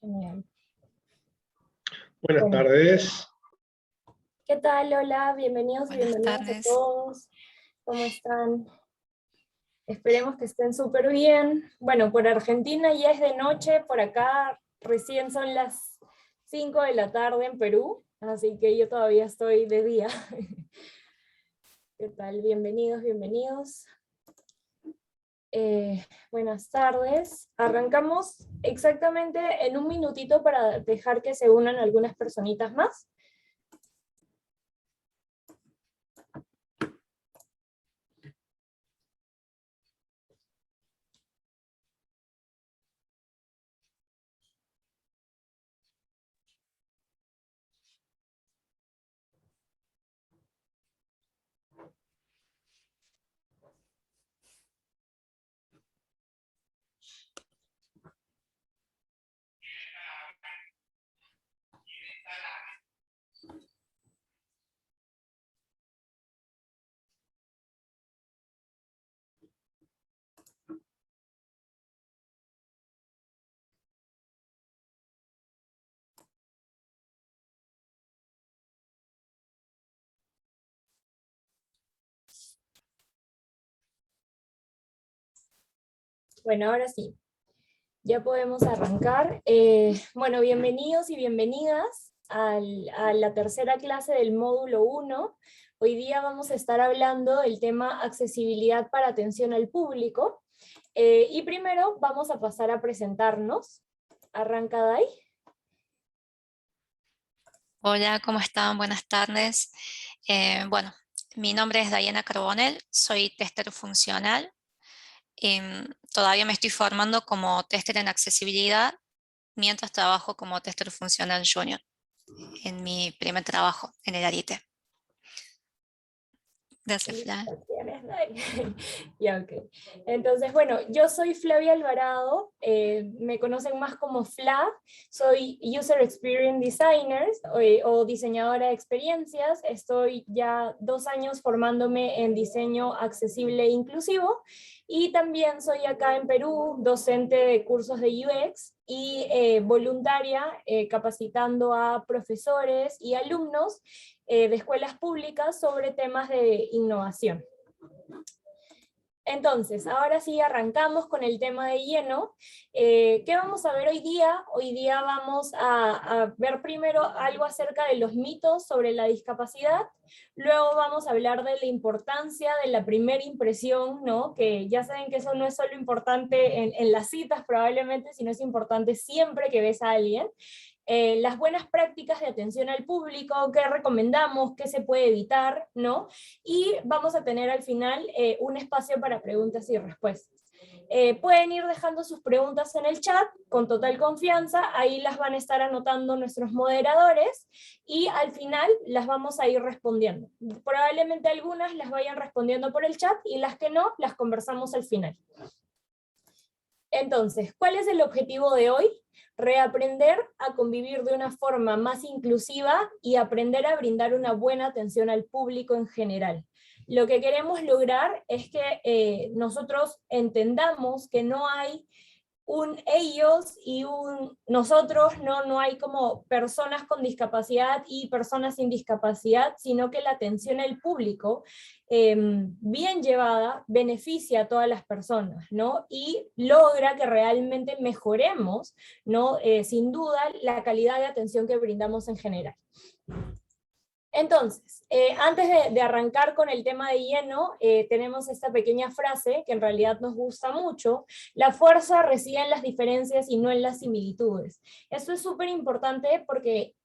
Genial. Buenas Bueno, tardes. ¿qué tal? Hola, bienvenidos y Buenas bienvenidas a tardes. todos. ¿Cómo están? Esperemos que estén súper bien. Bueno, por Argentina ya es de noche, por acá recién son las 5 de la tarde en Perú, así que yo todavía estoy de día. ¿Qué tal? Bienvenidos, bienvenidos. Buenas tardes. Arrancamos exactamente en un minutito para dejar que se unan algunas personitas más. Bueno, ahora sí. Ya podemos arrancar. Bueno, bienvenidos y bienvenidas a la tercera clase del módulo 1. Hoy día vamos a estar hablando del tema accesibilidad para atención al público. Y primero vamos a pasar a presentarnos. Arranca Dai. Hola, ¿cómo están? Buenas tardes. Bueno, mi nombre es Diana Carbonell, soy tester funcional. Todavía me estoy formando como tester en accesibilidad, mientras trabajo como tester funcional junior en mi primer trabajo en el Ariete. Gracias, Fla. Felicitaciones, Dai. Ya, ok. Entonces, bueno, yo soy Flavia Alvarado, me conocen más como Fla, soy User Experience Designer o diseñadora de experiencias, estoy ya 2 años formándome en diseño accesible e inclusivo, y también soy acá en Perú docente de cursos de UX y voluntaria capacitando a profesores y alumnos de escuelas públicas sobre temas de innovación. Entonces, ahora sí arrancamos con el tema de lleno. ¿Qué vamos a ver hoy día? Hoy día vamos a ver primero algo acerca de los mitos sobre la discapacidad, luego vamos a hablar de la importancia de la primera impresión, ¿no? Que ya saben que eso no es solo importante en las citas probablemente, sino es importante siempre que ves a alguien. Las buenas prácticas de atención al público, qué recomendamos, qué se puede evitar, ¿no? Y vamos a tener al final un espacio para preguntas y respuestas. Pueden ir dejando sus preguntas en el chat con total confianza, ahí las van a estar anotando nuestros moderadores y al final las vamos a ir respondiendo. Probablemente algunas las vayan respondiendo por el chat y las que no, las conversamos al final. Entonces, ¿cuál es el objetivo de hoy? Reaprender a convivir de una forma más inclusiva y aprender a brindar una buena atención al público en general. Lo que queremos lograr es que nosotros entendamos que no hay un ellos y un nosotros, no hay como personas con discapacidad y personas sin discapacidad, sino que la atención al público bien llevada beneficia a todas las personas, ¿no? Y logra que realmente mejoremos, ¿no? Sin duda, la calidad de atención que brindamos en general. Entonces, antes de arrancar con el tema de lleno, tenemos esta pequeña frase que en realidad nos gusta mucho: la fuerza reside en las diferencias y no en las similitudes. Esto es súper importante porque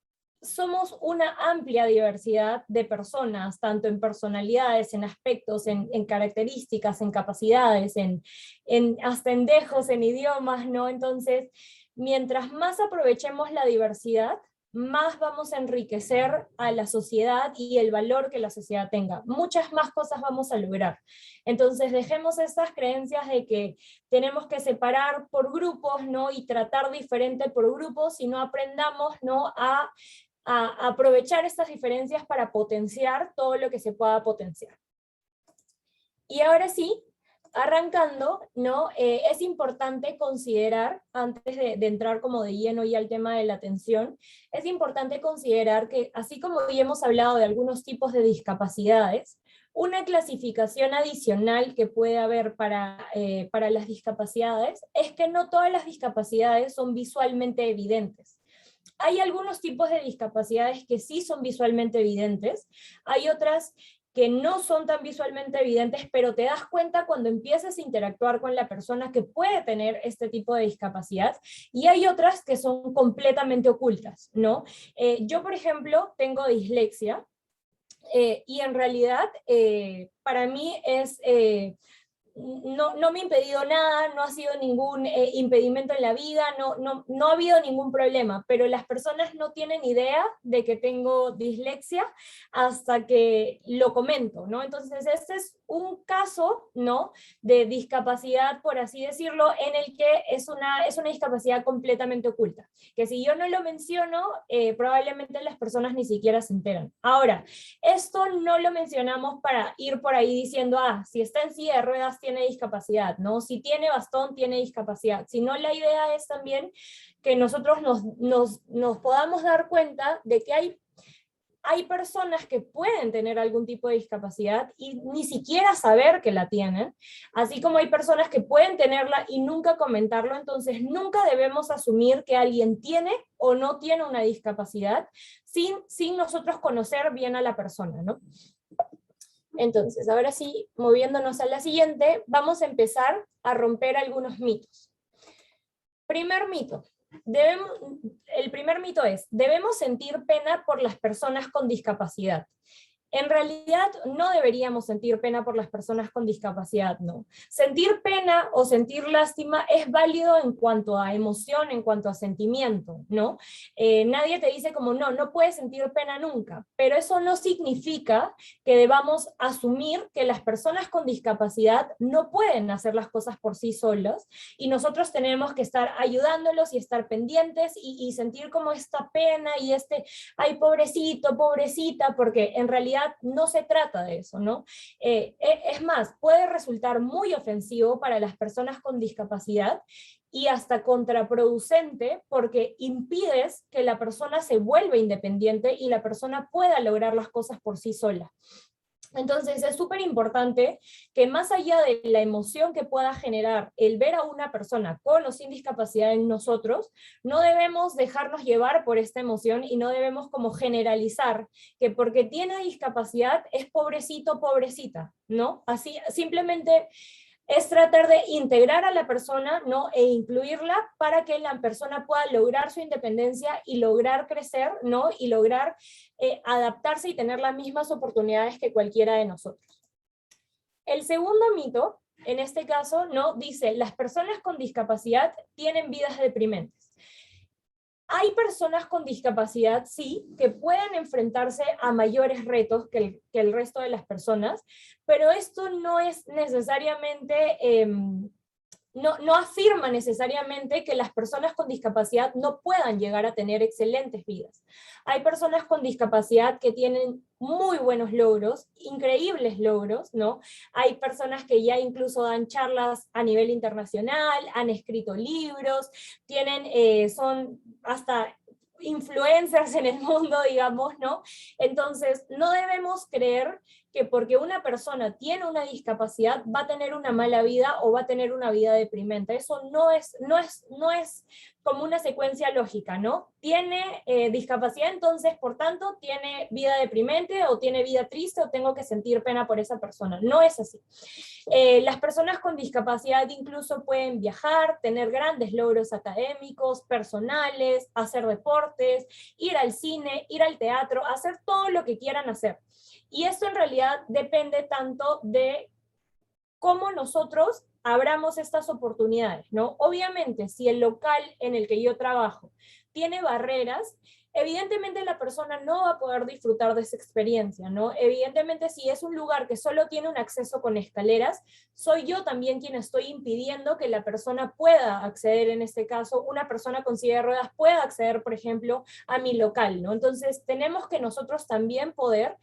somos una amplia diversidad de personas, tanto en personalidades, en aspectos, en características, en capacidades, hasta en dejos, en idiomas, ¿no? Entonces, mientras más aprovechemos la diversidad, más vamos a enriquecer a la sociedad y el valor que la sociedad tenga. Muchas más cosas vamos a lograr. Entonces dejemos esas creencias de que tenemos que separar por grupos, ¿no? Y tratar diferente por grupos, sino aprendamos, ¿no? A aprovechar estas diferencias para potenciar todo lo que se pueda potenciar. Y ahora sí, arrancando, ¿no? Es importante considerar, antes de entrar como de lleno ya al tema de la atención, es importante considerar que, así como hoy hemos hablado de algunos tipos de discapacidades, una clasificación adicional que puede haber para las discapacidades es que no todas las discapacidades son visualmente evidentes. Hay algunos tipos de discapacidades que sí son visualmente evidentes, hay otras que no son tan visualmente evidentes, pero te das cuenta cuando empiezas a interactuar con la persona que puede tener este tipo de discapacidad, y hay otras que son completamente ocultas, ¿no? Yo, por ejemplo, tengo dislexia, y en realidad para mí es... no me ha impedido nada, no ha sido ningún impedimento en la vida, no ha habido ningún problema, pero las personas no tienen idea de que tengo dislexia hasta que lo comento, ¿no? Entonces este es un caso, ¿no?, de discapacidad, por así decirlo, en el que es una discapacidad completamente oculta, que si yo no lo menciono, probablemente las personas ni siquiera se enteran. Ahora, esto no lo mencionamos para ir por ahí diciendo, si está en silla de ruedas tiene discapacidad, ¿no? Si tiene bastón tiene discapacidad, sino la idea es también que nosotros nos podamos dar cuenta de que hay personas que pueden tener algún tipo de discapacidad y ni siquiera saber que la tienen, así como hay personas que pueden tenerla y nunca comentarlo. Entonces nunca debemos asumir que alguien tiene o no tiene una discapacidad sin nosotros conocer bien a la persona, ¿no? Entonces, ahora sí, moviéndonos a la siguiente, vamos a empezar a romper algunos mitos. Primer mito. El primer mito es, debemos sentir pena por las personas con discapacidad. En realidad no deberíamos sentir pena por las personas con discapacidad, no. Sentir pena o sentir lástima es válido en cuanto a emoción, en cuanto a sentimiento, ¿no? Nadie te dice como no puedes sentir pena nunca, pero eso no significa que debamos asumir que las personas con discapacidad no pueden hacer las cosas por sí solas, y nosotros tenemos que estar ayudándolos y estar pendientes y sentir como esta pena y ay, pobrecito, pobrecita, porque en realidad no se trata de eso, ¿no? Es más, puede resultar muy ofensivo para las personas con discapacidad y hasta contraproducente, porque impides que la persona se vuelva independiente y la persona pueda lograr las cosas por sí sola. Entonces es súper importante que, más allá de la emoción que pueda generar el ver a una persona con o sin discapacidad en nosotros, no debemos dejarnos llevar por esta emoción y no debemos como generalizar que porque tiene discapacidad es pobrecito, pobrecita, ¿no? Así simplemente es tratar de integrar a la persona, ¿no?, e incluirla para que la persona pueda lograr su independencia y lograr crecer, ¿no?, y lograr adaptarse y tener las mismas oportunidades que cualquiera de nosotros. El segundo mito, en este caso, ¿no?, dice, las personas con discapacidad tienen vidas deprimentes. Hay personas con discapacidad, sí, que pueden enfrentarse a mayores retos que el resto de las personas, pero esto no es necesariamente, no afirma necesariamente que las personas con discapacidad no puedan llegar a tener excelentes vidas. Hay personas con discapacidad que tienen muy buenos logros, increíbles logros, ¿no? Hay personas que ya incluso dan charlas a nivel internacional, han escrito libros, son hasta influencers en el mundo, digamos, ¿no? Entonces, no debemos creer que porque una persona tiene una discapacidad va a tener una mala vida o va a tener una vida deprimente. Eso no es como una secuencia lógica, ¿no? Tiene discapacidad, entonces, por tanto, tiene vida deprimente o tiene vida triste o tengo que sentir pena por esa persona. No es así. Las personas con discapacidad incluso pueden viajar, tener grandes logros académicos, personales, hacer deportes, ir al cine, ir al teatro, hacer todo lo que quieran hacer. Y esto en realidad depende tanto de cómo nosotros abramos estas oportunidades, ¿no? Obviamente, si el local en el que yo trabajo tiene barreras, evidentemente la persona no va a poder disfrutar de esa experiencia, ¿no? Evidentemente, si es un lugar que solo tiene un acceso con escaleras, soy yo también quien estoy impidiendo que la persona pueda acceder, en este caso, una persona con silla de ruedas pueda acceder, por ejemplo, a mi local, ¿no? Entonces, tenemos que nosotros también poder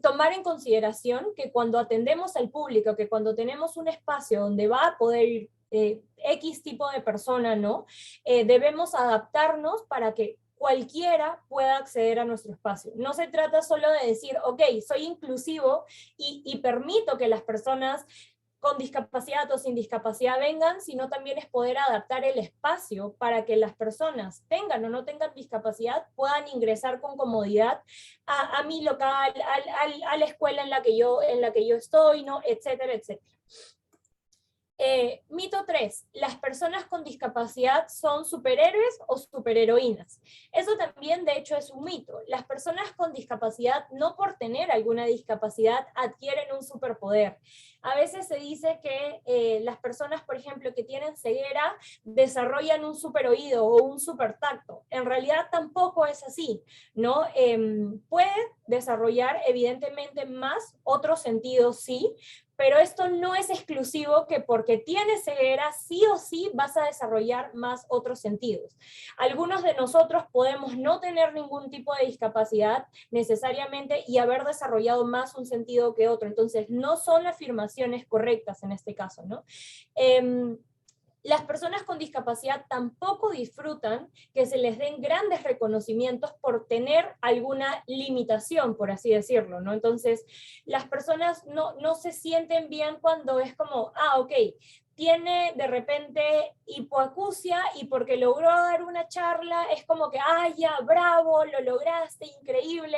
tomar en consideración que cuando atendemos al público, que cuando tenemos un espacio donde va a poder ir X tipo de persona, ¿no? Debemos adaptarnos para que cualquiera pueda acceder a nuestro espacio. No se trata solo de decir, ok, soy inclusivo y permito que las personas con discapacidad o sin discapacidad vengan, sino también es poder adaptar el espacio para que las personas tengan o no tengan discapacidad puedan ingresar con comodidad a mi local, a la escuela en la que yo estoy, ¿no? Etcétera, etcétera. Mito 3. Las personas con discapacidad son superhéroes o superheroínas. Eso también, de hecho, es un mito. Las personas con discapacidad, no por tener alguna discapacidad, adquieren un superpoder. A veces se dice que las personas, por ejemplo, que tienen ceguera, desarrollan un superoído o un supertacto. En realidad tampoco es así, ¿no? Puede desarrollar, evidentemente, más otros sentidos, sí, pero esto no es exclusivo que porque tienes ceguera sí o sí vas a desarrollar más otros sentidos. Algunos de nosotros podemos no tener ningún tipo de discapacidad necesariamente y haber desarrollado más un sentido que otro, entonces no son afirmaciones correctas en este caso, ¿no? Las personas con discapacidad tampoco disfrutan que se les den grandes reconocimientos por tener alguna limitación, por así decirlo, ¿no? Entonces, las personas no se sienten bien cuando es como, ok, tiene de repente hipoacusia y porque logró dar una charla es como que, ya, bravo, lo lograste, increíble.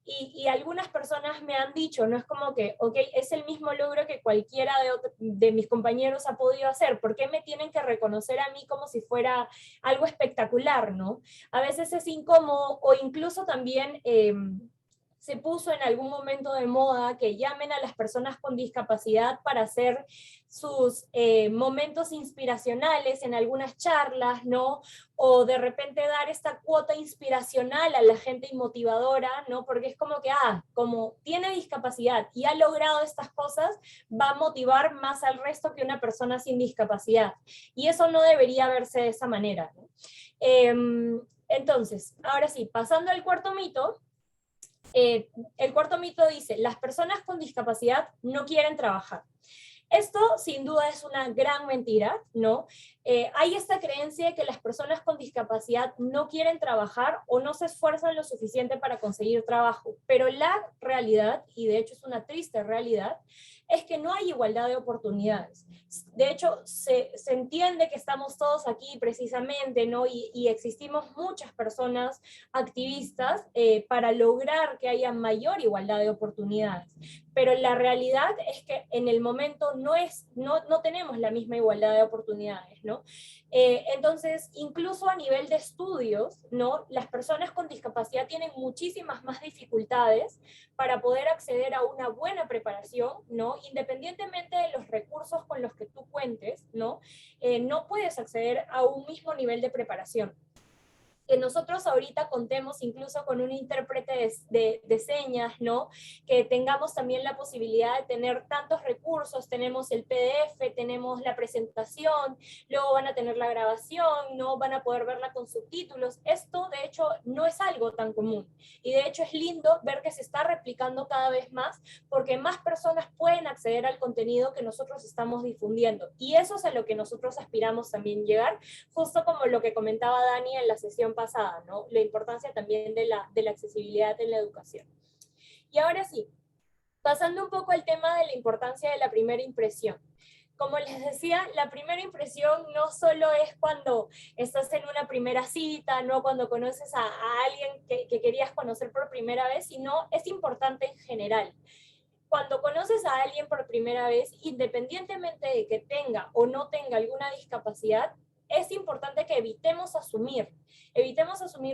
Y algunas personas me han dicho, no es como que, ok, es el mismo logro que cualquiera de mis compañeros ha podido hacer, ¿por qué me tienen que reconocer a mí como si fuera algo espectacular, no? A veces es incómodo o incluso también se puso en algún momento de moda que llamen a las personas con discapacidad para hacer sus momentos inspiracionales en algunas charlas, ¿no? O de repente dar esta cuota inspiracional a la gente y motivadora, ¿no? Porque es como que, como tiene discapacidad y ha logrado estas cosas, va a motivar más al resto que una persona sin discapacidad. Y eso no debería verse de esa manera, ¿no? Entonces, ahora sí, pasando al cuarto mito, el cuarto mito dice, las personas con discapacidad no quieren trabajar. Esto sin duda es una gran mentira, ¿no? Hay esta creencia de que las personas con discapacidad no quieren trabajar o no se esfuerzan lo suficiente para conseguir trabajo, pero la realidad, y de hecho es una triste realidad, es que no hay igualdad de oportunidades. De hecho, se entiende que estamos todos aquí precisamente, ¿no? Y existimos muchas personas activistas para lograr que haya mayor igualdad de oportunidades. Pero la realidad es que en el momento no tenemos la misma igualdad de oportunidades, ¿no? Entonces, incluso a nivel de estudios, ¿no? Las personas con discapacidad tienen muchísimas más dificultades para poder acceder a una buena preparación, ¿no? Independientemente de los recursos con los que tú cuentes, ¿no? No puedes acceder a un mismo nivel de preparación. Que nosotros ahorita contemos incluso con un intérprete de señas, ¿no? Que tengamos también la posibilidad de tener tantos recursos, tenemos el PDF, tenemos la presentación, luego van a tener la grabación, ¿no? Van a poder verla con subtítulos. Esto, de hecho, no es algo tan común. Y de hecho es lindo ver que se está replicando cada vez más, porque más personas pueden acceder al contenido que nosotros estamos difundiendo. Y eso es a lo que nosotros aspiramos también llegar, justo como lo que comentaba Dani en la sesión pasada, ¿no? La importancia también de la accesibilidad en la educación. Y ahora sí, pasando un poco al tema de la importancia de la primera impresión. Como les decía, la primera impresión no solo es cuando estás en una primera cita, no cuando conoces a alguien que querías conocer por primera vez, sino es importante en general. Cuando conoces a alguien por primera vez, independientemente de que tenga o no tenga alguna discapacidad, es importante que evitemos asumir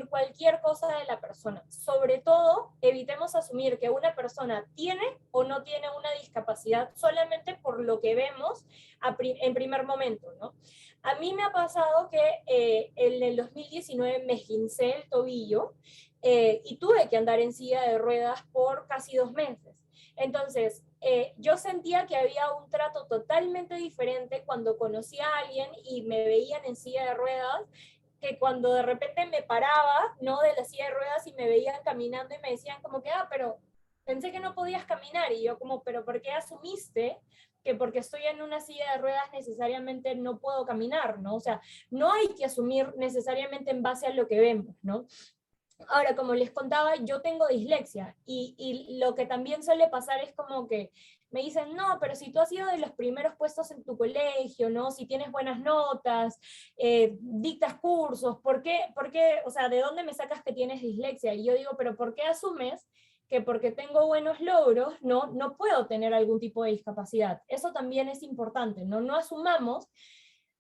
cualquier cosa de la persona. Sobre todo, evitemos asumir que una persona tiene o no tiene una discapacidad solamente por lo que vemos en primer momento, ¿no? A mí me ha pasado que en el 2019 me esguincé el tobillo y tuve que andar en silla de ruedas por casi 2 meses. Entonces, yo sentía que había un trato totalmente diferente cuando conocí a alguien y me veían en silla de ruedas que cuando de repente me paraba, ¿no? De la silla de ruedas y me veían caminando y me decían como que, pero pensé que no podías caminar. Y yo como, pero ¿por qué asumiste que porque estoy en una silla de ruedas necesariamente no puedo caminar, ¿no? O sea, no hay que asumir necesariamente en base a lo que vemos, ¿no? Ahora, como les contaba, yo tengo dislexia y lo que también suele pasar es como que me dicen, no, pero si tú has sido de los primeros puestos en tu colegio, ¿no? Si tienes buenas notas, dictas cursos, o sea, ¿de dónde me sacas que tienes dislexia? Y yo digo, pero ¿por qué asumes que porque tengo buenos logros, no puedo tener algún tipo de discapacidad? Eso también es importante, ¿no? No asumamos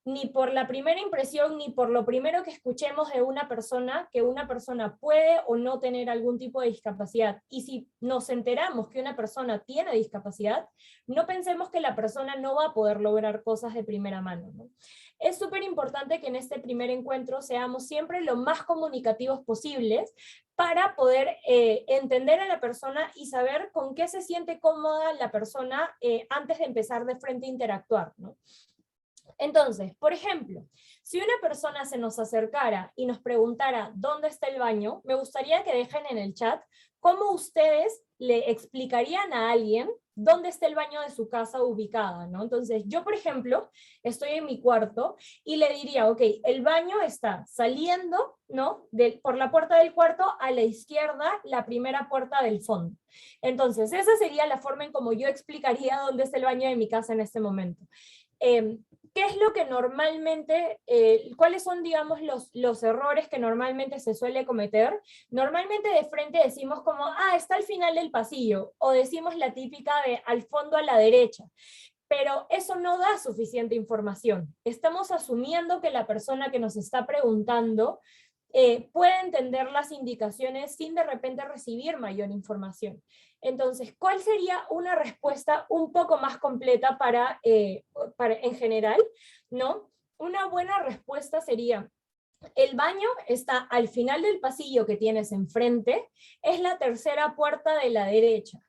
ni por la primera impresión, ni por lo primero que escuchemos de una persona, que una persona puede o no tener algún tipo de discapacidad. Y si nos enteramos que una persona tiene discapacidad, no pensemos que la persona no va a poder lograr cosas de primera mano, ¿no? Es súper importante que en este primer encuentro seamos siempre lo más comunicativos posibles para poder entender a la persona y saber con qué se siente cómoda la persona antes de empezar de frente a interactuar, ¿no? Entonces, por ejemplo, si una persona se nos acercara y nos preguntara dónde está el baño, me gustaría que dejen en el chat cómo ustedes le explicarían a alguien dónde está el baño de su casa ubicada, ¿no? Entonces, yo, por ejemplo, estoy en mi cuarto y le diría, ok, el baño está saliendo, ¿no? Por la puerta del cuarto a la izquierda, la primera puerta del fondo. Entonces, esa sería la forma en cómo yo explicaría dónde está el baño de mi casa en este momento. ¿Qué es lo que normalmente, cuáles son, digamos, los errores que normalmente se suele cometer? Normalmente de frente decimos como, está al final del pasillo, o decimos la típica de al fondo a la derecha, pero eso no da suficiente información. Estamos asumiendo que la persona que nos está preguntando puede entender las indicaciones sin de repente recibir mayor información. Entonces, ¿cuál sería una respuesta un poco más completa para en general? ¿No? Una buena respuesta sería, el baño está al final del pasillo que tienes enfrente, es la tercera puerta de la derecha.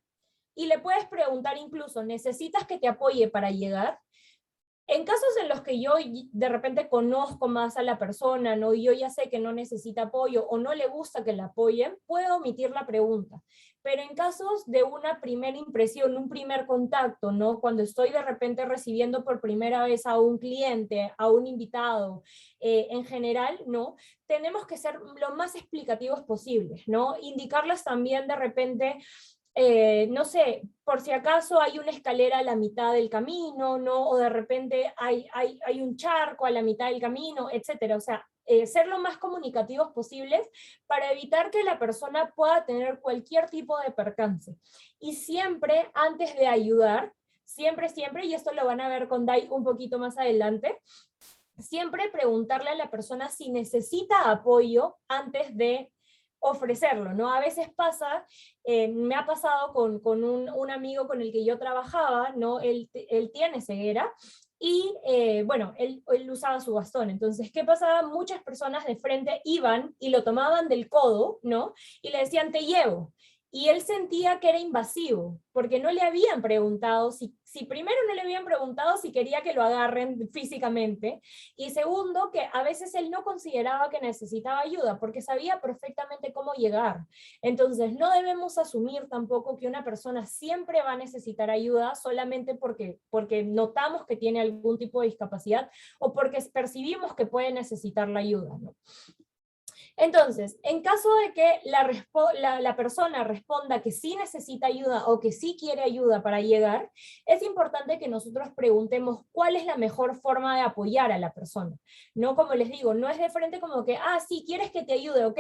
Y le puedes preguntar incluso, ¿necesitas que te apoye para llegar? En casos en los que yo de repente conozco más a la persona, ¿no? Y yo ya sé que no necesita apoyo o no le gusta que la apoyen, puedo omitir la pregunta. Pero en casos de una primera impresión, un primer contacto, ¿no? Cuando estoy de repente recibiendo por primera vez a un cliente, a un invitado, en general, ¿no? Tenemos que ser lo más explicativos posibles, ¿no? Indicarles también de repente no sé, por si acaso hay una escalera a la mitad del camino, ¿no? O de repente hay un charco a la mitad del camino, etcétera. O sea, ser lo más comunicativos posibles para evitar que la persona pueda tener cualquier tipo de percance. Y siempre, antes de ayudar, siempre, y esto lo van a ver con Dai un poquito más adelante, siempre preguntarle a la persona si necesita apoyo antes de ofrecerlo, ¿no? A veces pasa, me ha pasado con un amigo con el que yo trabajaba, ¿no? Él tiene ceguera, y bueno, él usaba su bastón. Entonces, ¿qué pasaba? Muchas personas de frente iban y lo tomaban del codo, ¿no? Y le decían, te llevo. Y él sentía que era invasivo, porque no le habían preguntado, si primero no le habían preguntado si quería que lo agarren físicamente, y segundo, que a veces él no consideraba que necesitaba ayuda, porque sabía perfectamente cómo llegar. Entonces, no debemos asumir tampoco que una persona siempre va a necesitar ayuda solamente porque notamos que tiene algún tipo de discapacidad o porque percibimos que puede necesitar la ayuda, ¿no? Entonces, en caso de que la persona responda que sí necesita ayuda o que sí quiere ayuda para llegar, es importante que nosotros preguntemos cuál es la mejor forma de apoyar a la persona. No, como les digo, no es de frente como que, sí, quieres que te ayude, ok,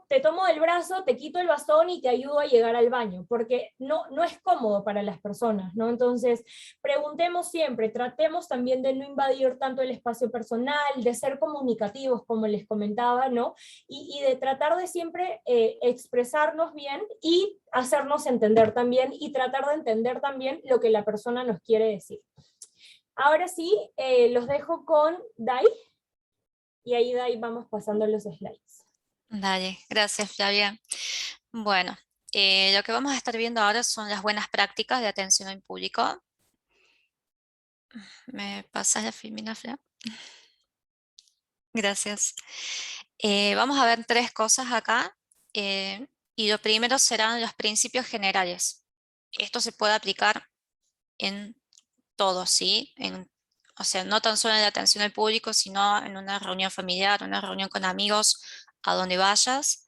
te tomo del brazo, te quito el bastón y te ayudo a llegar al baño, porque no es cómodo para las personas, ¿no? Entonces, preguntemos siempre, tratemos también de no invadir tanto el espacio personal, de ser comunicativos, como les comentaba, ¿no? Y de tratar de siempre expresarnos bien y hacernos entender también, y tratar de entender también lo que la persona nos quiere decir. Ahora sí, los dejo con Dai, y ahí Dai vamos pasando los slides. Dale, gracias Flavia. Bueno, lo que vamos a estar viendo ahora son las buenas prácticas de atención al público. ¿Me pasas la filmina, Flavia? Gracias. Vamos a ver 3 cosas acá. Y lo primero serán los principios generales. Esto se puede aplicar en todo, ¿sí? O sea, no tan solo en la atención al público, sino en una reunión familiar, una reunión con amigos, a donde vayas.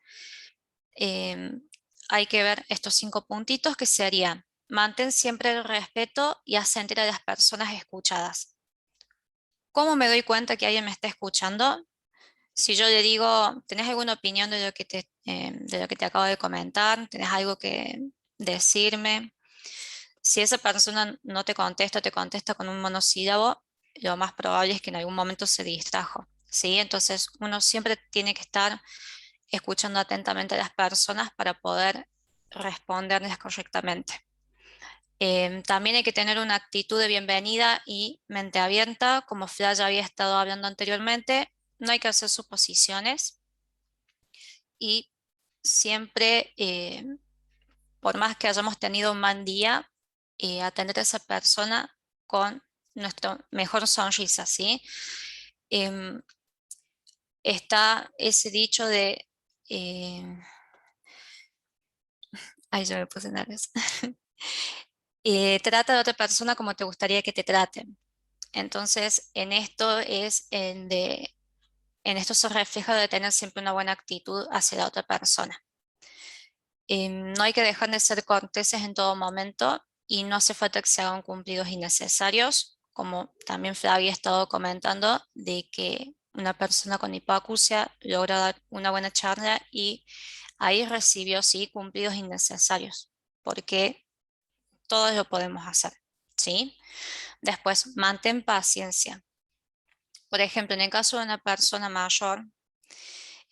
Hay que ver estos 5 puntitos que serían: mantén siempre el respeto y haz sentir a las personas escuchadas. ¿Cómo me doy cuenta que alguien me está escuchando? Si yo le digo, ¿tenés alguna opinión de lo que te acabo de comentar? ¿Tenés algo que decirme? Si esa persona no te contesta, te contesta con un monosílabo, lo más probable es que en algún momento se distrajo, ¿sí? Entonces uno siempre tiene que estar escuchando atentamente a las personas para poder responderles correctamente. También hay que tener una actitud de bienvenida y mente abierta, como Fla ya había estado hablando anteriormente. No hay que hacer suposiciones y siempre, por más que hayamos tenido un mal día, atender a esa persona con nuestra mejor sonrisa, ¿sí? Em, Está ese dicho de... ay, yo me puse nerviosa. Trata a otra persona como te gustaría que te traten. Entonces, en esto se refleja de tener siempre una buena actitud hacia la otra persona. No hay que dejar de ser corteses en todo momento y no hace falta que se hagan cumplidos innecesarios, como también Flavia había estado comentando, de que una persona con hipoacusia logra dar una buena charla y ahí recibió, sí, cumplidos innecesarios, porque todos lo podemos hacer, ¿sí? Después, mantén paciencia. Por ejemplo, en el caso de una persona mayor,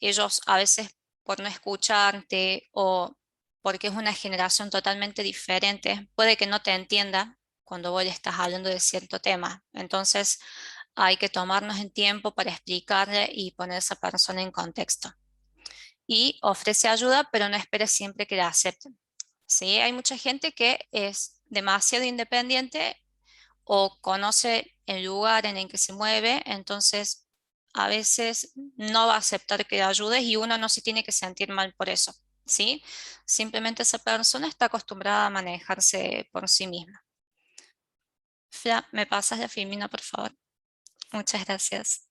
ellos a veces por no escucharte o porque es una generación totalmente diferente, puede que no te entienda cuando vos le estás hablando de cierto tema. Entonces hay que tomarnos el tiempo para explicarle y poner a esa persona en contexto. Y ofrece ayuda, pero no esperes siempre que la acepten. ¿Sí? Hay mucha gente que es demasiado independiente o conoce el lugar en el que se mueve, entonces a veces no va a aceptar que le ayudes y uno no se tiene que sentir mal por eso, ¿sí? Simplemente esa persona está acostumbrada a manejarse por sí misma. Fla, ¿me pasas la filmina, por favor? Muchas gracias.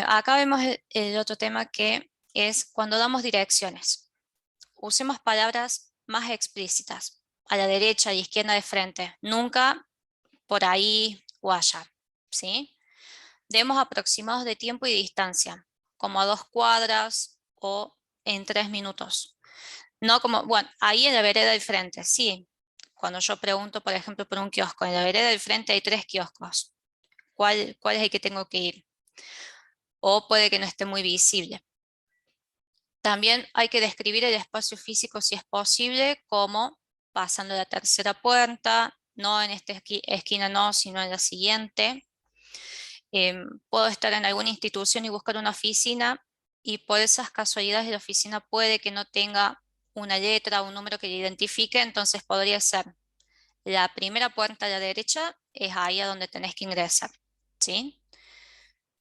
Acá vemos el otro tema, que es cuando damos direcciones. Usemos palabras más explícitas, a la derecha, a la izquierda, de frente. Nunca por ahí o allá, ¿sí? Demos aproximados de tiempo y distancia, como a 2 cuadras o en 3 minutos. No como, bueno, ahí en la vereda del frente, sí. Cuando yo pregunto, por ejemplo, por un kiosco, en la vereda del frente hay 3 kioscos. ¿Cuál es el que tengo que ir? O puede que no esté muy visible. También hay que describir el espacio físico si es posible, como pasando la tercera puerta, no en esta esquina no, sino en la siguiente. Puedo estar en alguna institución y buscar una oficina, y por esas casualidades la oficina puede que no tenga una letra o un número que la identifique, entonces podría ser la primera puerta a la derecha, es ahí a donde tenés que ingresar, ¿sí?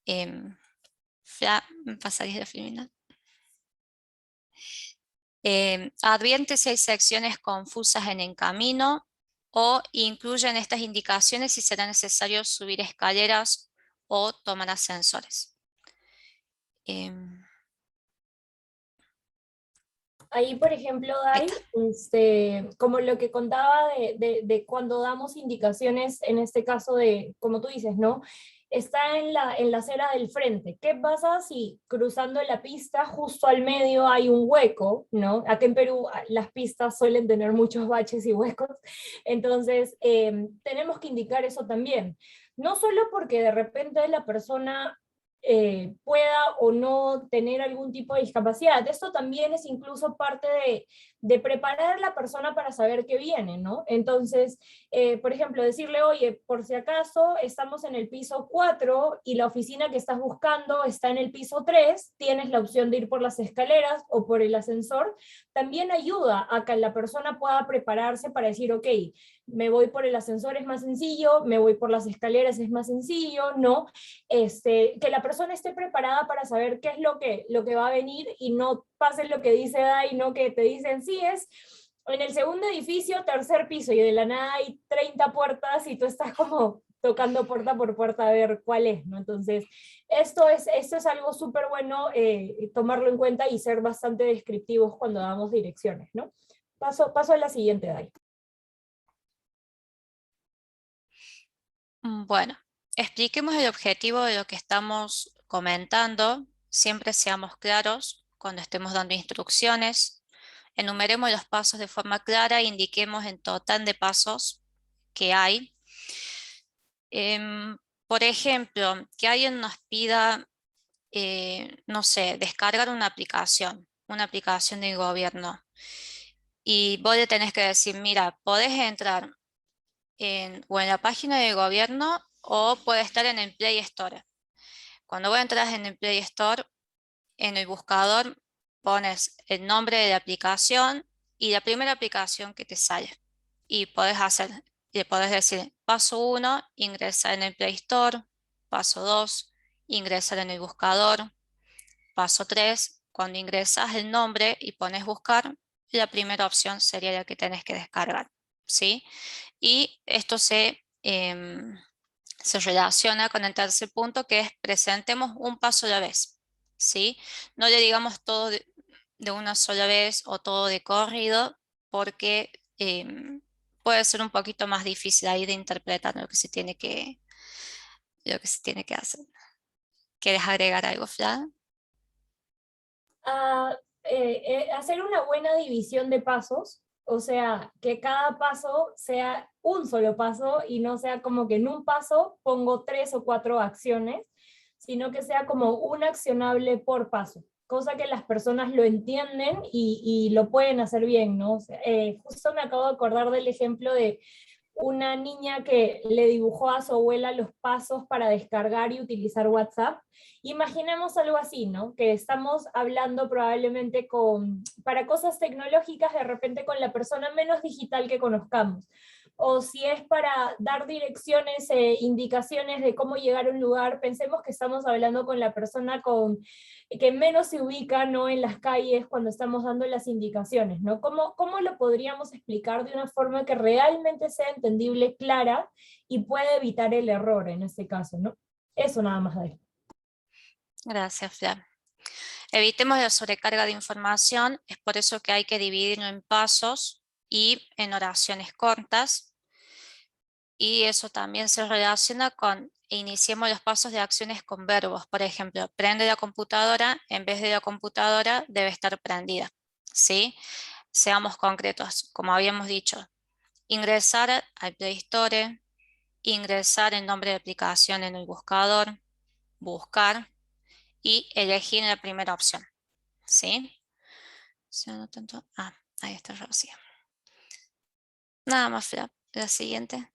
Ya me pasaría la filmina. Advierte si hay secciones confusas en el camino o incluyen estas indicaciones si será necesario subir escaleras o tomar ascensores. Ahí, por ejemplo, Ahí Dai, está. como lo que contaba de cuando damos indicaciones, en este caso de, como tú dices, ¿no? Está en la acera del frente. ¿Qué pasa si cruzando la pista justo al medio hay un hueco, ¿no? Aquí en Perú las pistas suelen tener muchos baches y huecos, entonces tenemos que indicar eso también. No solo porque de repente la persona pueda o no tener algún tipo de discapacidad. Esto también es incluso parte de preparar a la persona para saber qué viene, ¿no? Entonces, por ejemplo, decirle, oye, por si acaso estamos en el piso 4 y la oficina que estás buscando está en el piso 3, tienes la opción de ir por las escaleras o por el ascensor, también ayuda a que la persona pueda prepararse para decir, ok, me voy por el ascensor es más sencillo, me voy por las escaleras es más sencillo, ¿no? Que la persona esté preparada para saber qué es lo que va a venir y no pase lo que dice Dai, no que te dicen, sí, es en el segundo edificio, tercer piso, y de la nada hay 30 puertas y tú estás como tocando puerta por puerta a ver cuál es, ¿no? Entonces, esto es algo súper bueno, tomarlo en cuenta y ser bastante descriptivos cuando damos direcciones, ¿no? Paso a la siguiente, Dai. Bueno, expliquemos el objetivo de lo que estamos comentando. Siempre seamos claros cuando estemos dando instrucciones. Enumeremos los pasos de forma clara e indiquemos en total de pasos que hay. Por ejemplo, que alguien nos pida, no sé, descargar una aplicación del gobierno. Y vos le tenés que decir, mira, podés entrar o en la página del gobierno o puede estar en el Play Store. Cuando vos entras en el Play Store, en el buscador pones el nombre de la aplicación y la primera aplicación que te sale. Y le podés decir, paso 1, ingresar en el Play Store. Paso 2, ingresar en el buscador. Paso 3, cuando ingresas el nombre y pones buscar, la primera opción sería la que tenés que descargar, ¿sí? Y esto se relaciona con el tercer punto, que es presentemos un paso a la vez, ¿sí? No le digamos todo de una sola vez o todo de corrido, porque puede ser un poquito más difícil ahí de interpretar lo que se tiene que hacer. ¿Quieres agregar algo, Fla? Hacer una buena división de pasos, o sea, que cada paso sea un solo paso y no sea como que en un paso pongo 3 o 4 acciones, sino que sea como un accionable por paso, cosa que las personas lo entienden y lo pueden hacer bien, ¿no? O sea, justo me acabo de acordar del ejemplo de una niña que le dibujó a su abuela los pasos para descargar y utilizar WhatsApp. Imaginemos algo así, ¿no? Que estamos hablando probablemente para cosas tecnológicas, de repente con la persona menos digital que conozcamos. O si es para dar direcciones, indicaciones de cómo llegar a un lugar, pensemos que estamos hablando con la persona que menos se ubica, ¿no? En las calles cuando estamos dando las indicaciones, ¿no? ¿Cómo lo podríamos explicar de una forma que realmente sea entendible, clara y pueda evitar el error en este caso, ¿no? Eso nada más de ahí. Gracias, Fla. Evitemos la sobrecarga de información, es por eso que hay que dividirlo en pasos y en oraciones cortas. Y eso también se relaciona con iniciemos los pasos de acciones con verbos. Por ejemplo, prende la computadora, en vez de la computadora debe estar prendida, ¿sí? Seamos concretos, como habíamos dicho. Ingresar al Play Store, ingresar el nombre de aplicación en el buscador, buscar y elegir la primera opción, ¿sí? Ahí está Rocío. Nada más, la siguiente.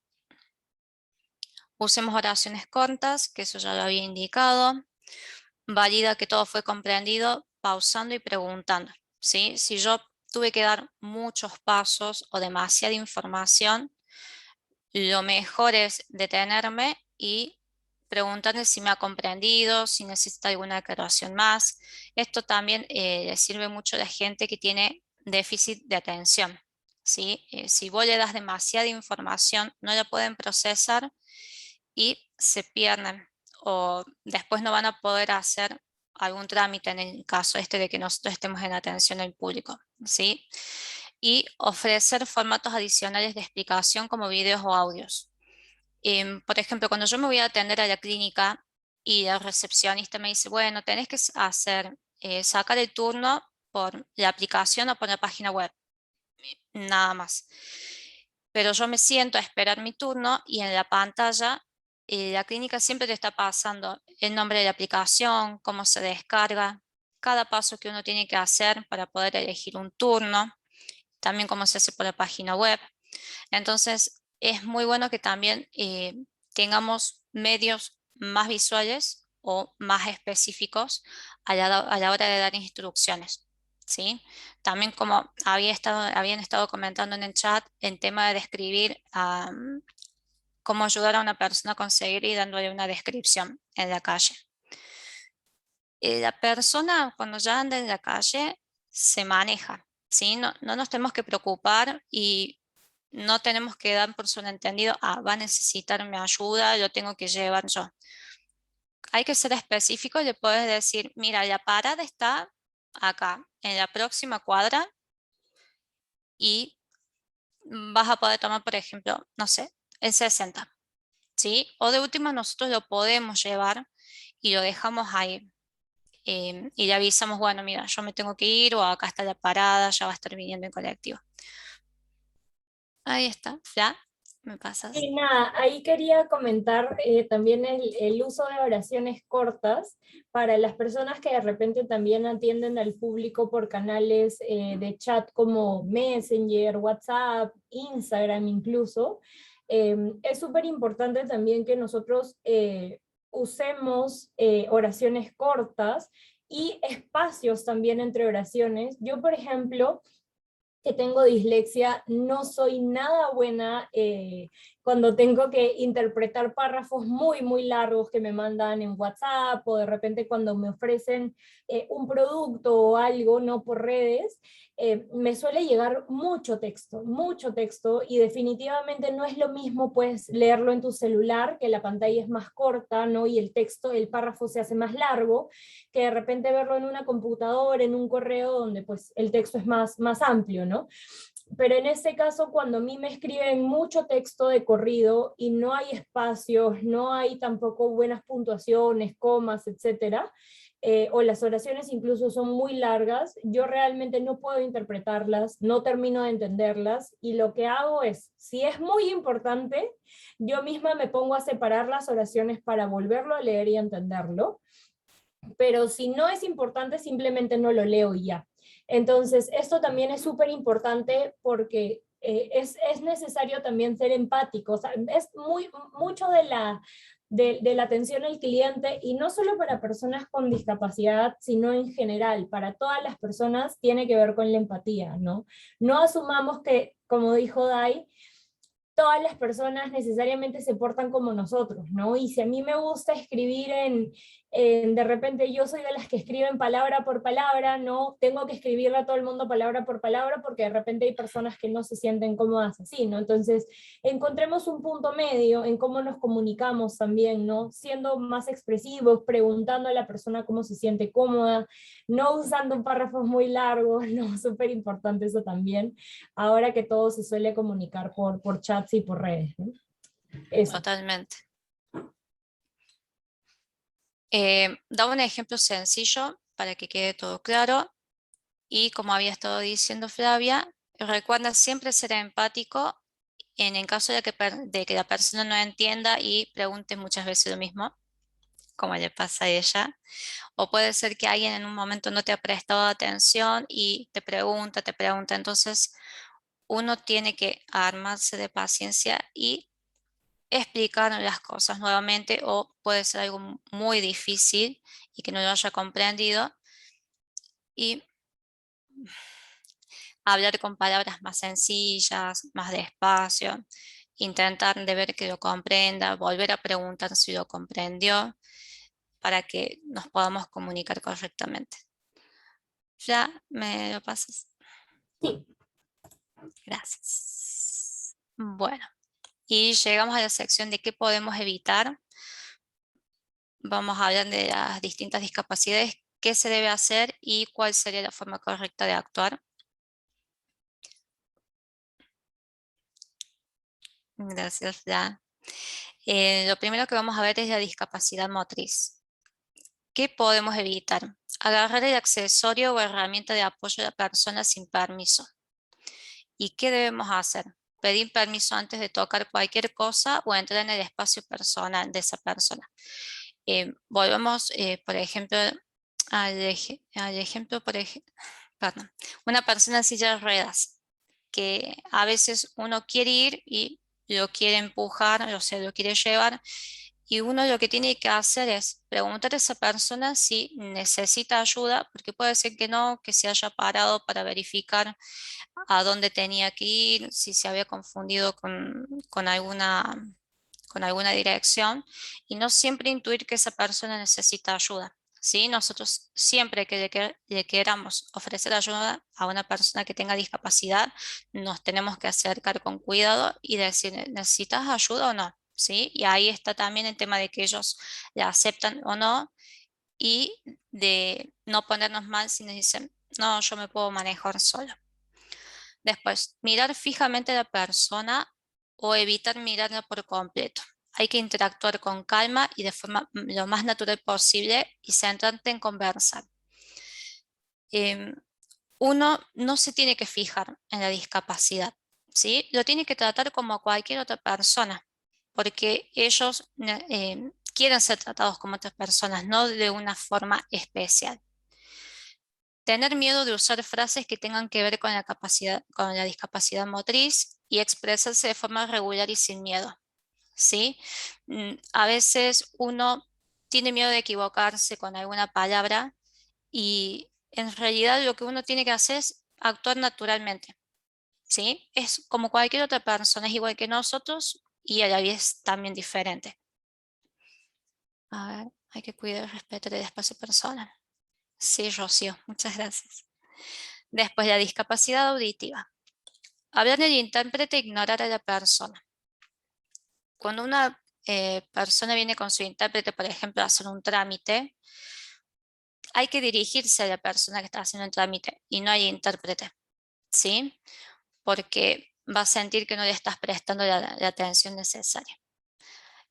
Usemos oraciones cortas, que eso ya lo había indicado. Valida que todo fue comprendido pausando y preguntando, ¿sí? Si yo tuve que dar muchos pasos o demasiada información, lo mejor es detenerme y preguntarle si me ha comprendido, si necesita alguna aclaración más. Esto también le sirve mucho a la gente que tiene déficit de atención, ¿sí? Si vos le das demasiada información, no la pueden procesar y se pierden o después no van a poder hacer algún trámite en el caso de que nosotros estemos en atención al público, ¿sí? Y ofrecer formatos adicionales de explicación como videos o audios. Por ejemplo, cuando yo me voy a atender a la clínica y el recepcionista me dice, bueno, tenés que sacar el turno por la aplicación o por la página web, nada más. Pero yo me siento a esperar mi turno y en la pantalla la clínica siempre te está pasando el nombre de la aplicación, cómo se descarga, cada paso que uno tiene que hacer para poder elegir un turno, también cómo se hace por la página web. Entonces, es muy bueno que también tengamos medios más visuales o más específicos a la hora de dar instrucciones, ¿sí? También como habían estado comentando en el chat, el tema de describir cómo ayudar a una persona a conseguir y dándole una descripción en la calle. La persona cuando ya anda en la calle se maneja, ¿sí? No nos tenemos que preocupar y no tenemos que dar por sobreentendido, va a necesitar mi ayuda, lo tengo que llevar yo. Hay que ser específico y le puedes decir, mira, la parada está acá, en la próxima cuadra, y vas a poder tomar, por ejemplo, no sé, el 60, ¿sí? O de última nosotros lo podemos llevar y lo dejamos ahí. Y le avisamos, bueno, mira, yo me tengo que ir o acá está la parada, ya va a estar viniendo en colectivo. Ahí está, ya, me pasas. Y nada, ahí quería comentar también el uso de oraciones cortas para las personas que de repente también atienden al público por canales de chat como Messenger, WhatsApp, Instagram incluso. Es súper importante también que nosotros usemos oraciones cortas y espacios también entre oraciones. Yo, por ejemplo, que tengo dislexia, no soy nada buena cuando tengo que interpretar párrafos muy, muy largos que me mandan en WhatsApp o de repente cuando me ofrecen un producto o algo, no por redes, me suele llegar mucho texto y definitivamente no es lo mismo pues leerlo en tu celular, que la pantalla es más corta, ¿no? Y el texto, el párrafo se hace más largo, que de repente verlo en una computadora, en un correo donde pues el texto es más amplio, ¿no? Pero en este caso, cuando a mí me escriben mucho texto de corrido y no hay espacios, no hay tampoco buenas puntuaciones, comas, etcétera, o las oraciones incluso son muy largas, yo realmente no puedo interpretarlas, no termino de entenderlas, y lo que hago es, si es muy importante, yo misma me pongo a separar las oraciones para volverlo a leer y entenderlo, pero si no es importante, simplemente no lo leo y ya. Entonces, esto también es súper importante porque es necesario también ser empático. O sea, es mucho de la atención al cliente, y no solo para personas con discapacidad, sino en general, para todas las personas, tiene que ver con la empatía, ¿no? No asumamos que, como dijo Dai, todas las personas necesariamente se portan como nosotros, ¿no? Y si a mí me gusta escribir de repente yo soy de las que escriben palabra por palabra, ¿no? Tengo que escribirle a todo el mundo palabra por palabra porque de repente hay personas que no se sienten cómodas así, ¿no? Entonces, encontremos un punto medio en cómo nos comunicamos también, ¿no? Siendo más expresivos, preguntando a la persona cómo se siente cómoda, no usando párrafos muy largos, ¿no? Súper importante eso también, ahora que todo se suele comunicar por chats y por redes, ¿no? Eso. Totalmente. Da un ejemplo sencillo para que quede todo claro. Y como había estado diciendo Flavia, recuerda siempre ser empático en el caso de que la persona no entienda y pregunte muchas veces lo mismo, como le pasa a ella. O puede ser que alguien en un momento no te ha prestado atención y te pregunta. Entonces, uno tiene que armarse de paciencia y explicar las cosas nuevamente, o puede ser algo muy difícil y que no lo haya comprendido, y hablar con palabras más sencillas, más despacio, intentar de ver que lo comprenda, volver a preguntar si lo comprendió para que nos podamos comunicar correctamente. ¿Ya me lo pasas? Sí. Gracias. Bueno, y llegamos a la sección de qué podemos evitar. Vamos a hablar de las distintas discapacidades, qué se debe hacer y cuál sería la forma correcta de actuar. Gracias, ya. Lo primero que vamos a ver es la discapacidad motriz. ¿Qué podemos evitar? Agarrar el accesorio o herramienta de apoyo a la persona sin permiso. ¿Y qué debemos hacer? Pedir permiso antes de tocar cualquier cosa o entrar en el espacio personal de esa persona. Volvemos, por ejemplo, al ejemplo, perdón, una persona en silla de ruedas, que a veces uno quiere ir y lo quiere empujar, o sea, lo quiere llevar, y uno lo que tiene que hacer es preguntar a esa persona si necesita ayuda, porque puede ser que no, que se haya parado para verificar a dónde tenía que ir, si se había confundido con alguna dirección, y no siempre intuir que esa persona necesita ayuda. ¿Sí? Nosotros siempre que le queramos ofrecer ayuda a una persona que tenga discapacidad, nos tenemos que acercar con cuidado y decir, ¿necesitas ayuda o no? ¿Sí? Y ahí está también el tema de que ellos la aceptan o no, y de no ponernos mal si nos dicen, no, yo me puedo manejar solo. Después, mirar fijamente a la persona o evitar mirarla por completo. Hay que interactuar con calma y de forma lo más natural posible y centrarte en conversar. Em, Uno no se tiene que fijar en la discapacidad, ¿sí? Lo tiene que tratar como cualquier otra persona, porque ellos quieren ser tratados como otras personas, no de una forma especial. Tener miedo de usar frases que tengan que ver con la capacidad, con la discapacidad motriz y expresarse de forma regular y sin miedo, ¿sí? A veces uno tiene miedo de equivocarse con alguna palabra y en realidad lo que uno tiene que hacer es actuar naturalmente, ¿sí? Es como cualquier otra persona, es igual que nosotros y a la vez también diferente. A ver, hay que cuidar, respetar el espacio personal. Sí, Rocío, muchas gracias. Después, la discapacidad auditiva. Hablar del intérprete e ignorar a la persona. Cuando una persona viene con su intérprete, por ejemplo, a hacer un trámite, hay que dirigirse a la persona que está haciendo el trámite y no al intérprete, ¿sí? Porque va a sentir que no le estás prestando la atención necesaria.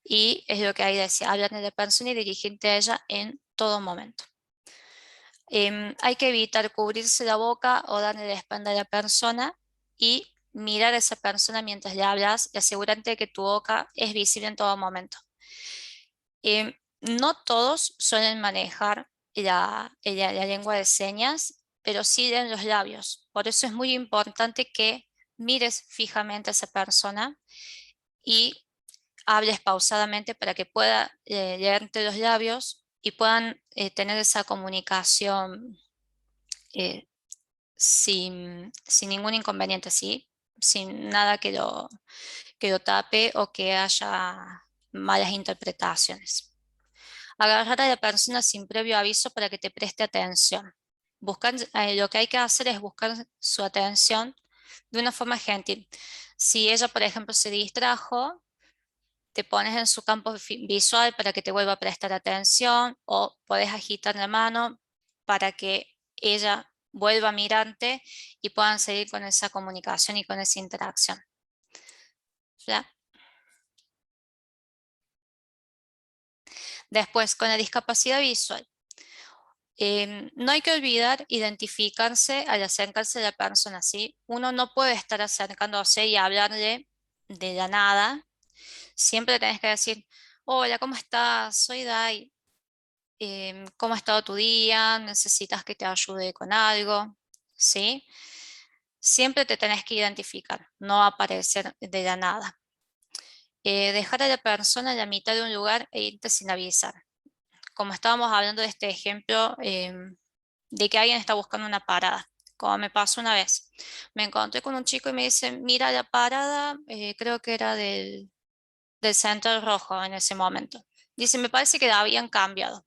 Y es lo que hay que decir, hablar de la persona y dirigirte a ella en todo momento. Hay que evitar cubrirse la boca o darle la espalda a la persona y mirar a esa persona mientras le hablas y asegurarte de que tu boca es visible en todo momento. No todos suelen manejar la lengua de señas, pero sí de los labios. Por eso es muy importante que mires fijamente a esa persona y hables pausadamente para que pueda leerte los labios y puedan tener esa comunicación eh, sin ningún inconveniente, ¿sí? Sin nada que lo tape o que haya malas interpretaciones. Agarrar a la persona sin previo aviso para que te preste atención. Lo que hay que hacer es buscar su atención de una forma gentil. Si ella, por ejemplo, se distrajo, te pones en su campo visual para que te vuelva a prestar atención o podés agitar la mano para que ella vuelva a mirarte y puedan seguir con esa comunicación y con esa interacción. ¿Ya? Después, con la discapacidad visual. No hay que olvidar identificarse al acercarse a la persona, ¿sí? Uno no puede estar acercándose y hablarle de la nada. Siempre tenés que decir, hola, ¿cómo estás? Soy Dai. ¿Cómo ha estado tu día? ¿Necesitas que te ayude con algo? ¿Sí? Siempre te tenés que identificar, no aparecer de la nada. Dejar a la persona en la mitad de un lugar e irte sin avisar. Como estábamos hablando de este ejemplo, de que alguien está buscando una parada, como me pasó una vez. Me encontré con un chico y me dice, mira la parada, creo que era del Centro Rojo en ese momento. Dice, me parece que la habían cambiado.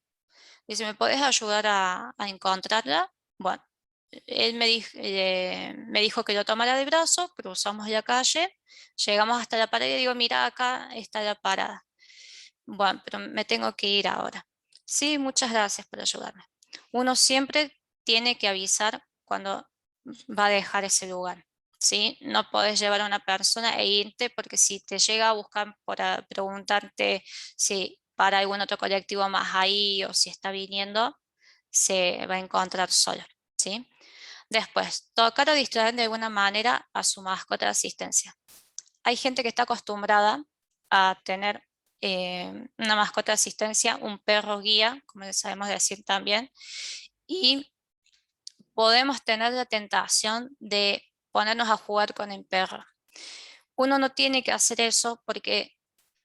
Dice, ¿me puedes ayudar a encontrarla? Bueno, él me dijo que lo tomara de brazo, cruzamos la calle, llegamos hasta la parada y digo, mira, acá está la parada. Bueno, pero me tengo que ir ahora. Sí, muchas gracias por ayudarme. Uno siempre tiene que avisar cuando va a dejar ese lugar, ¿sí? No podés llevar a una persona e irte porque si te llega a buscar para preguntarte si para algún otro colectivo más ahí o si está viniendo, se va a encontrar solo, ¿sí? Después, tocar o distraer de alguna manera a su mascota de asistencia. Hay gente que está acostumbrada a tener una mascota de asistencia, un perro guía, como le sabemos decir también, y podemos tener la tentación de ponernos a jugar con el perro. Uno no tiene que hacer eso porque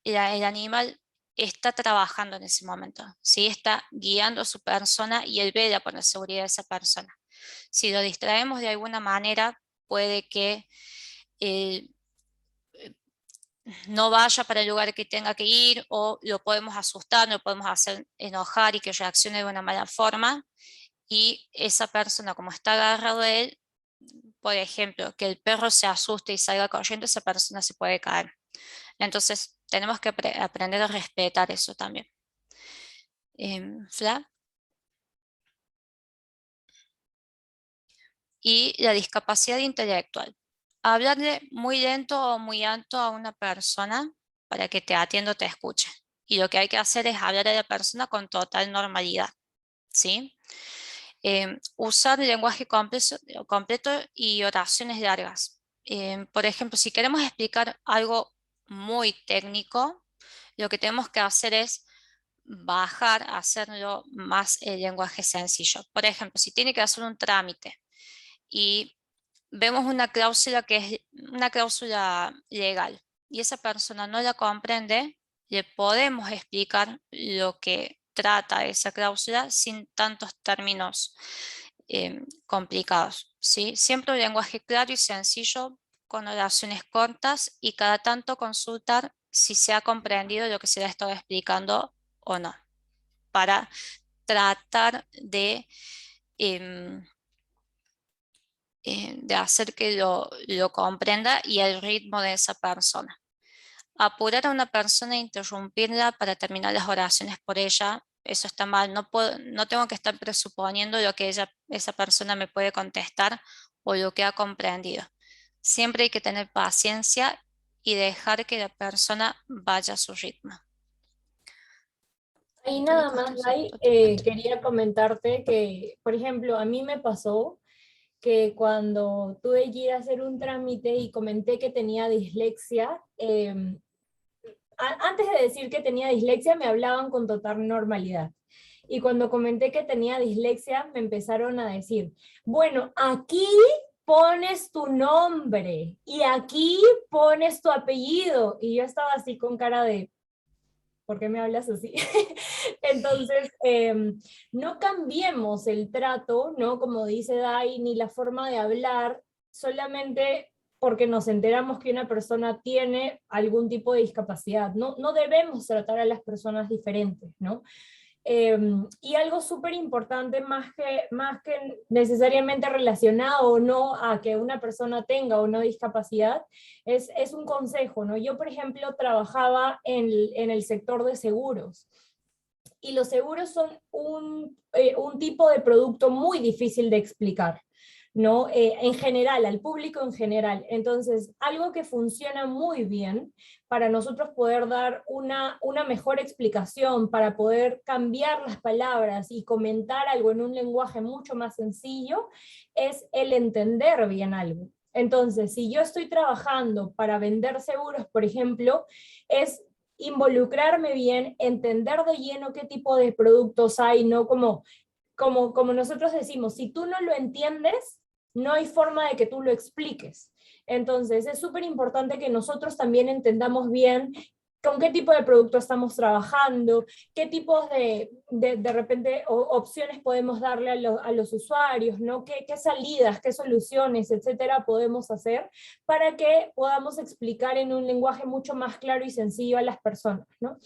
el animal está trabajando en ese momento, ¿sí? Está guiando a su persona y él vela por la seguridad de esa persona. Si lo distraemos de alguna manera, puede que no vaya para el lugar que tenga que ir, o lo podemos asustar, lo podemos hacer enojar y que reaccione de una mala forma, y esa persona, como está agarrado de él, por ejemplo, que el perro se asuste y salga corriendo, esa persona se puede caer. Entonces tenemos que aprender a respetar eso también. Fla. Y la discapacidad intelectual. Hablarle muy lento o muy alto a una persona para que te atienda o te escuche. Y lo que hay que hacer es hablar a la persona con total normalidad, ¿sí? Usar lenguaje completo y oraciones largas. Por ejemplo, si queremos explicar algo muy técnico, lo que tenemos que hacer es bajar, hacerlo más el lenguaje sencillo. Por ejemplo, si tiene que hacer un trámite y vemos una cláusula que es una cláusula legal y esa persona no la comprende, le podemos explicar lo que trata esa cláusula sin tantos términos complicados, ¿sí? Siempre un lenguaje claro y sencillo con oraciones cortas, y cada tanto consultar si se ha comprendido lo que se le ha estado explicando o no, para tratar em, de hacer que lo comprenda y el ritmo de esa persona. Apurar a una persona e interrumpirla para terminar las oraciones por ella, eso está mal. No tengo que estar presuponiendo lo que esa persona me puede contestar o lo que ha comprendido. Siempre hay que tener paciencia y dejar que la persona vaya a su ritmo. Ahí nada más, Dai, quería comentarte que, por ejemplo, a mí me pasó que cuando tuve que ir a hacer un trámite y comenté que tenía dislexia, antes de decir que tenía dislexia me hablaban con total normalidad. Y cuando comenté que tenía dislexia me empezaron a decir, bueno, aquí pones tu nombre y aquí pones tu apellido. Y yo estaba así con cara de, ¿por qué me hablas así? Entonces, no cambiemos el trato, ¿no? Como dice Dai, ni la forma de hablar, solamente porque nos enteramos que una persona tiene algún tipo de discapacidad. No, no debemos tratar a las personas diferentes, ¿no? Y algo súper importante, más que necesariamente relacionado o no a que una persona tenga o no discapacidad, es un consejo, ¿no? Yo, por ejemplo, trabajaba en el sector de seguros, y los seguros son un tipo de producto muy difícil de explicar, ¿no? En general, al público en general. Entonces, algo que funciona muy bien para nosotros poder dar una mejor explicación, para poder cambiar las palabras y comentar algo en un lenguaje mucho más sencillo, es el entender bien algo. Entonces, si yo estoy trabajando para vender seguros, por ejemplo, es involucrarme bien, entender de lleno qué tipo de productos hay, ¿no? Como nosotros decimos, si tú no lo entiendes, no hay forma de que tú lo expliques. Entonces, es súper importante que nosotros también entendamos bien con qué tipo de producto estamos trabajando, qué tipos de repente opciones podemos darle a los usuarios, ¿no? ¿Qué salidas, qué soluciones, etcétera, podemos hacer para que podamos explicar en un lenguaje mucho más claro y sencillo a las personas, ¿no?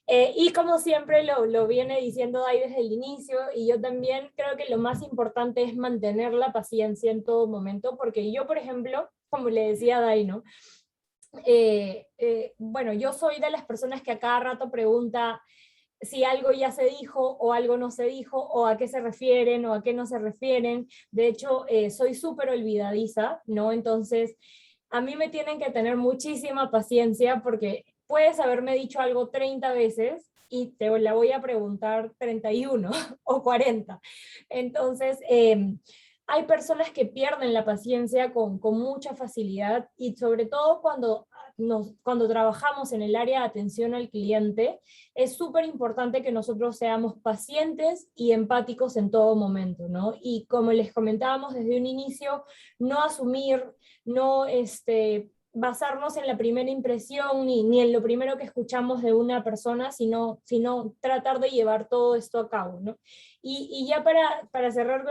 Y como siempre lo viene diciendo Dai desde el inicio, y yo también creo que lo más importante es mantener la paciencia en todo momento, porque yo, por ejemplo, como le decía a Dai, ¿no? Bueno, yo soy de las personas que a cada rato pregunta si algo ya se dijo o algo no se dijo, o a qué se refieren o a qué no se refieren. De hecho, soy súper olvidadiza, ¿no? Entonces, a mí me tienen que tener muchísima paciencia, porque puedes haberme dicho algo 30 veces y te la voy a preguntar 31 o 40. Entonces, hay personas que pierden la paciencia con mucha facilidad, y sobre todo cuando trabajamos en el área de atención al cliente, es súper importante que nosotros seamos pacientes y empáticos en todo momento, ¿no? Y como les comentábamos desde un inicio, no asumir, no basarnos en la primera impresión ni en lo primero que escuchamos de una persona, sino tratar de llevar todo esto a cabo, ¿no? Y ya para cerrar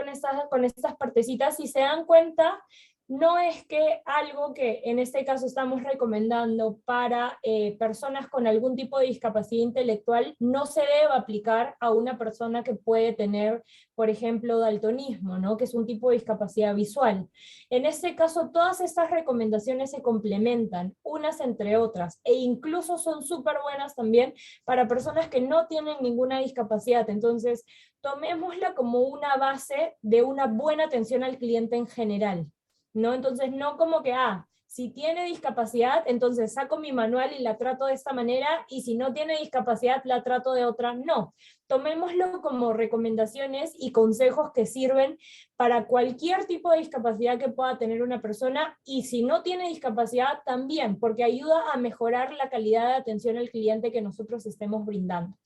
con estas partecitas, si se dan cuenta, no es que algo que en este caso estamos recomendando para personas con algún tipo de discapacidad intelectual no se deba aplicar a una persona que puede tener, por ejemplo, daltonismo, ¿no? Que es un tipo de discapacidad visual. En este caso, todas estas recomendaciones se complementan unas entre otras e incluso son súper buenas también para personas que no tienen ninguna discapacidad. Entonces, tomémosla como una base de una buena atención al cliente en general, ¿no? Entonces, no como que, si tiene discapacidad, entonces saco mi manual y la trato de esta manera, y si no tiene discapacidad, la trato de otra. No, tomémoslo como recomendaciones y consejos que sirven para cualquier tipo de discapacidad que pueda tener una persona, y si no tiene discapacidad también, porque ayuda a mejorar la calidad de atención al cliente que nosotros estemos brindando.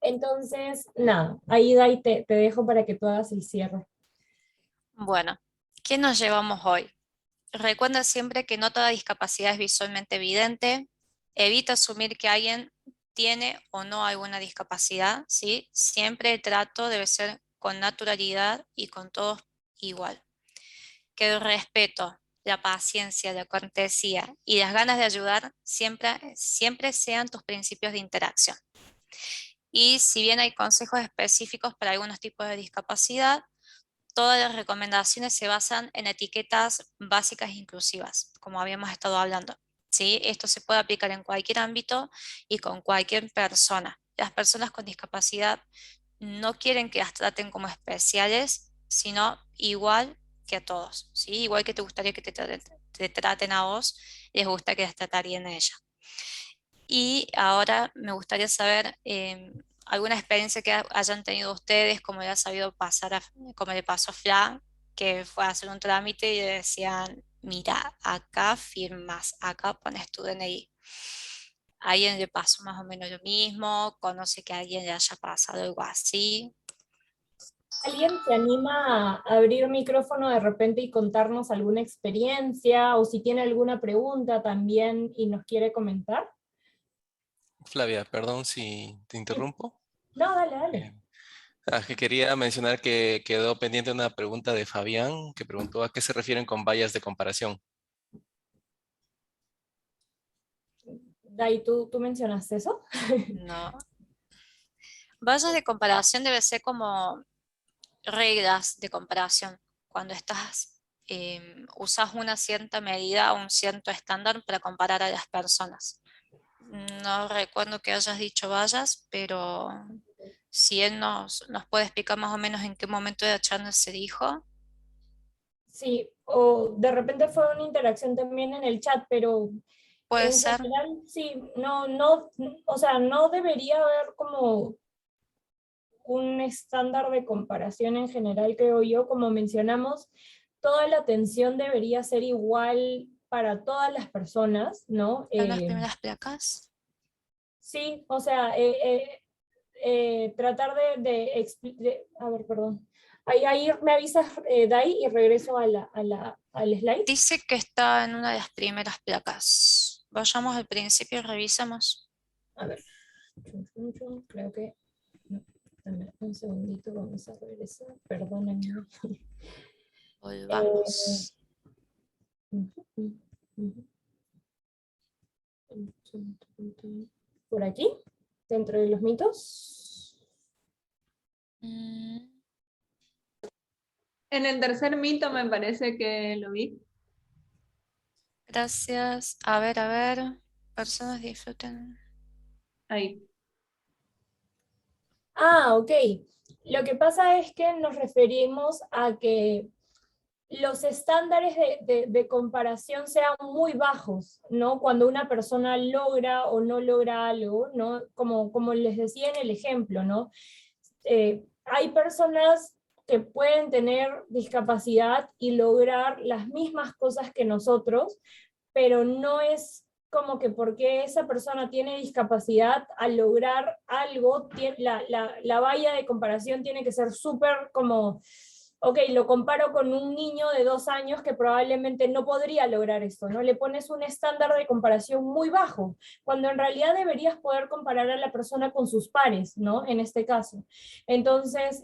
Entonces, nada, ahí Dai, te dejo para que tú hagas el cierre. Bueno, ¿qué nos llevamos hoy? Recuerda siempre que no toda discapacidad es visualmente evidente. Evita asumir que alguien tiene o no alguna discapacidad, ¿sí? Siempre el trato debe ser con naturalidad y con todos igual. Que el respeto, la paciencia, la cortesía y las ganas de ayudar siempre sean tus principios de interacción. Y si bien hay consejos específicos para algunos tipos de discapacidad, todas las recomendaciones se basan en etiquetas básicas e inclusivas, como habíamos estado hablando, ¿sí? Esto se puede aplicar en cualquier ámbito y con cualquier persona. Las personas con discapacidad no quieren que las traten como especiales, sino igual que a todos, ¿sí? Igual que te gustaría que te traten a vos, les gusta que las tratarían a ella. Y ahora me gustaría saber alguna experiencia que hayan tenido ustedes, como le ha sabido pasar, como le pasó a Fla, que fue a hacer un trámite y le decían, mira, acá firmas, acá pones tu DNI. ¿A alguien le pasó más o menos lo mismo? ¿Conoce que a alguien le haya pasado algo así? ¿Alguien se anima a abrir micrófono de repente y contarnos alguna experiencia, o si tiene alguna pregunta también y nos quiere comentar? Flavia, perdón si te Sí. interrumpo. No, dale, dale. Eh, que quería mencionar que quedó pendiente una pregunta de Fabián, que preguntó a qué se refieren con vallas de comparación. Dai, ¿tú mencionaste eso? No. Vallas de comparación debe ser como reglas de comparación. Cuando usas una cierta medida o un cierto estándar para comparar a las personas. No recuerdo que hayas dicho vallas, pero si él nos puede explicar más o menos en qué momento de la charla se dijo. Sí, o de repente fue una interacción también en el chat, pero Puede en ser. general sí, no, o sea, no debería haber como un estándar de comparación en general, creo yo. Como mencionamos, toda la atención debería ser igual para todas las personas, ¿no? En las primeras placas. Sí, o sea, tratar a ver, perdón. Ahí me avisas, Dai, y regreso al slide. Dice que está en una de las primeras placas. Vayamos al principio y revisemos. A ver, creo que... no, dame un segundito, vamos a regresar, perdónenme. Eh, Volvamos. Por aquí, dentro de los mitos. Mm, En el tercer mito me parece que lo vi. Gracias. A ver. Personas disfruten. Ahí. Ok. Lo que pasa es que nos referimos a que los estándares de comparación sean muy bajos, ¿no? Cuando una persona logra o no logra algo, ¿no? Como les decía en el ejemplo, ¿no? Hay personas que pueden tener discapacidad y lograr las mismas cosas que nosotros, pero no es como que porque esa persona tiene discapacidad, al lograr algo, la valla de comparación tiene que ser súper como ok, lo comparo con un niño de 2 años que probablemente no podría lograr esto, ¿no? Le pones un estándar de comparación muy bajo, cuando en realidad deberías poder comparar a la persona con sus pares, ¿no? En este caso. Entonces,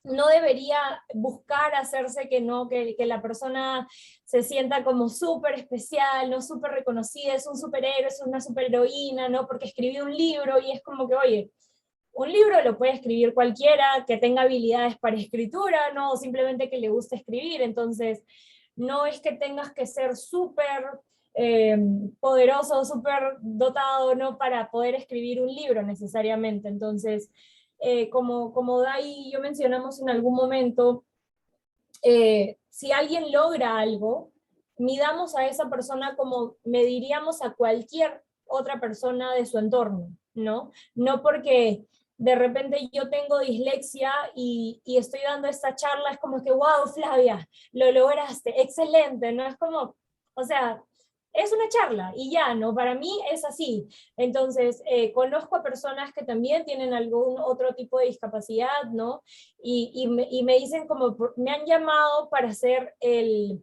no debería buscar hacerse que no, que la persona se sienta como súper especial, no súper reconocida, es un superhéroe, es una superheroína, ¿no? Porque escribió un libro y es como que, oye, un libro lo puede escribir cualquiera que tenga habilidades para escritura, ¿no? O simplemente que le guste escribir. Entonces, no es que tengas que ser súper poderoso, súper dotado, ¿no? Para poder escribir un libro necesariamente. Entonces, como Dai y yo mencionamos en algún momento, si alguien logra algo, midamos a esa persona como mediríamos a cualquier otra persona de su entorno, ¿no? No porque de repente yo tengo dislexia y estoy dando esta charla, es como que, wow, Flavia, lo lograste, excelente, ¿no? Es como, o sea, es una charla y ya, ¿no? Para mí es así. Entonces, conozco a personas que también tienen algún otro tipo de discapacidad, ¿no? Y me dicen como, me han llamado para hacer el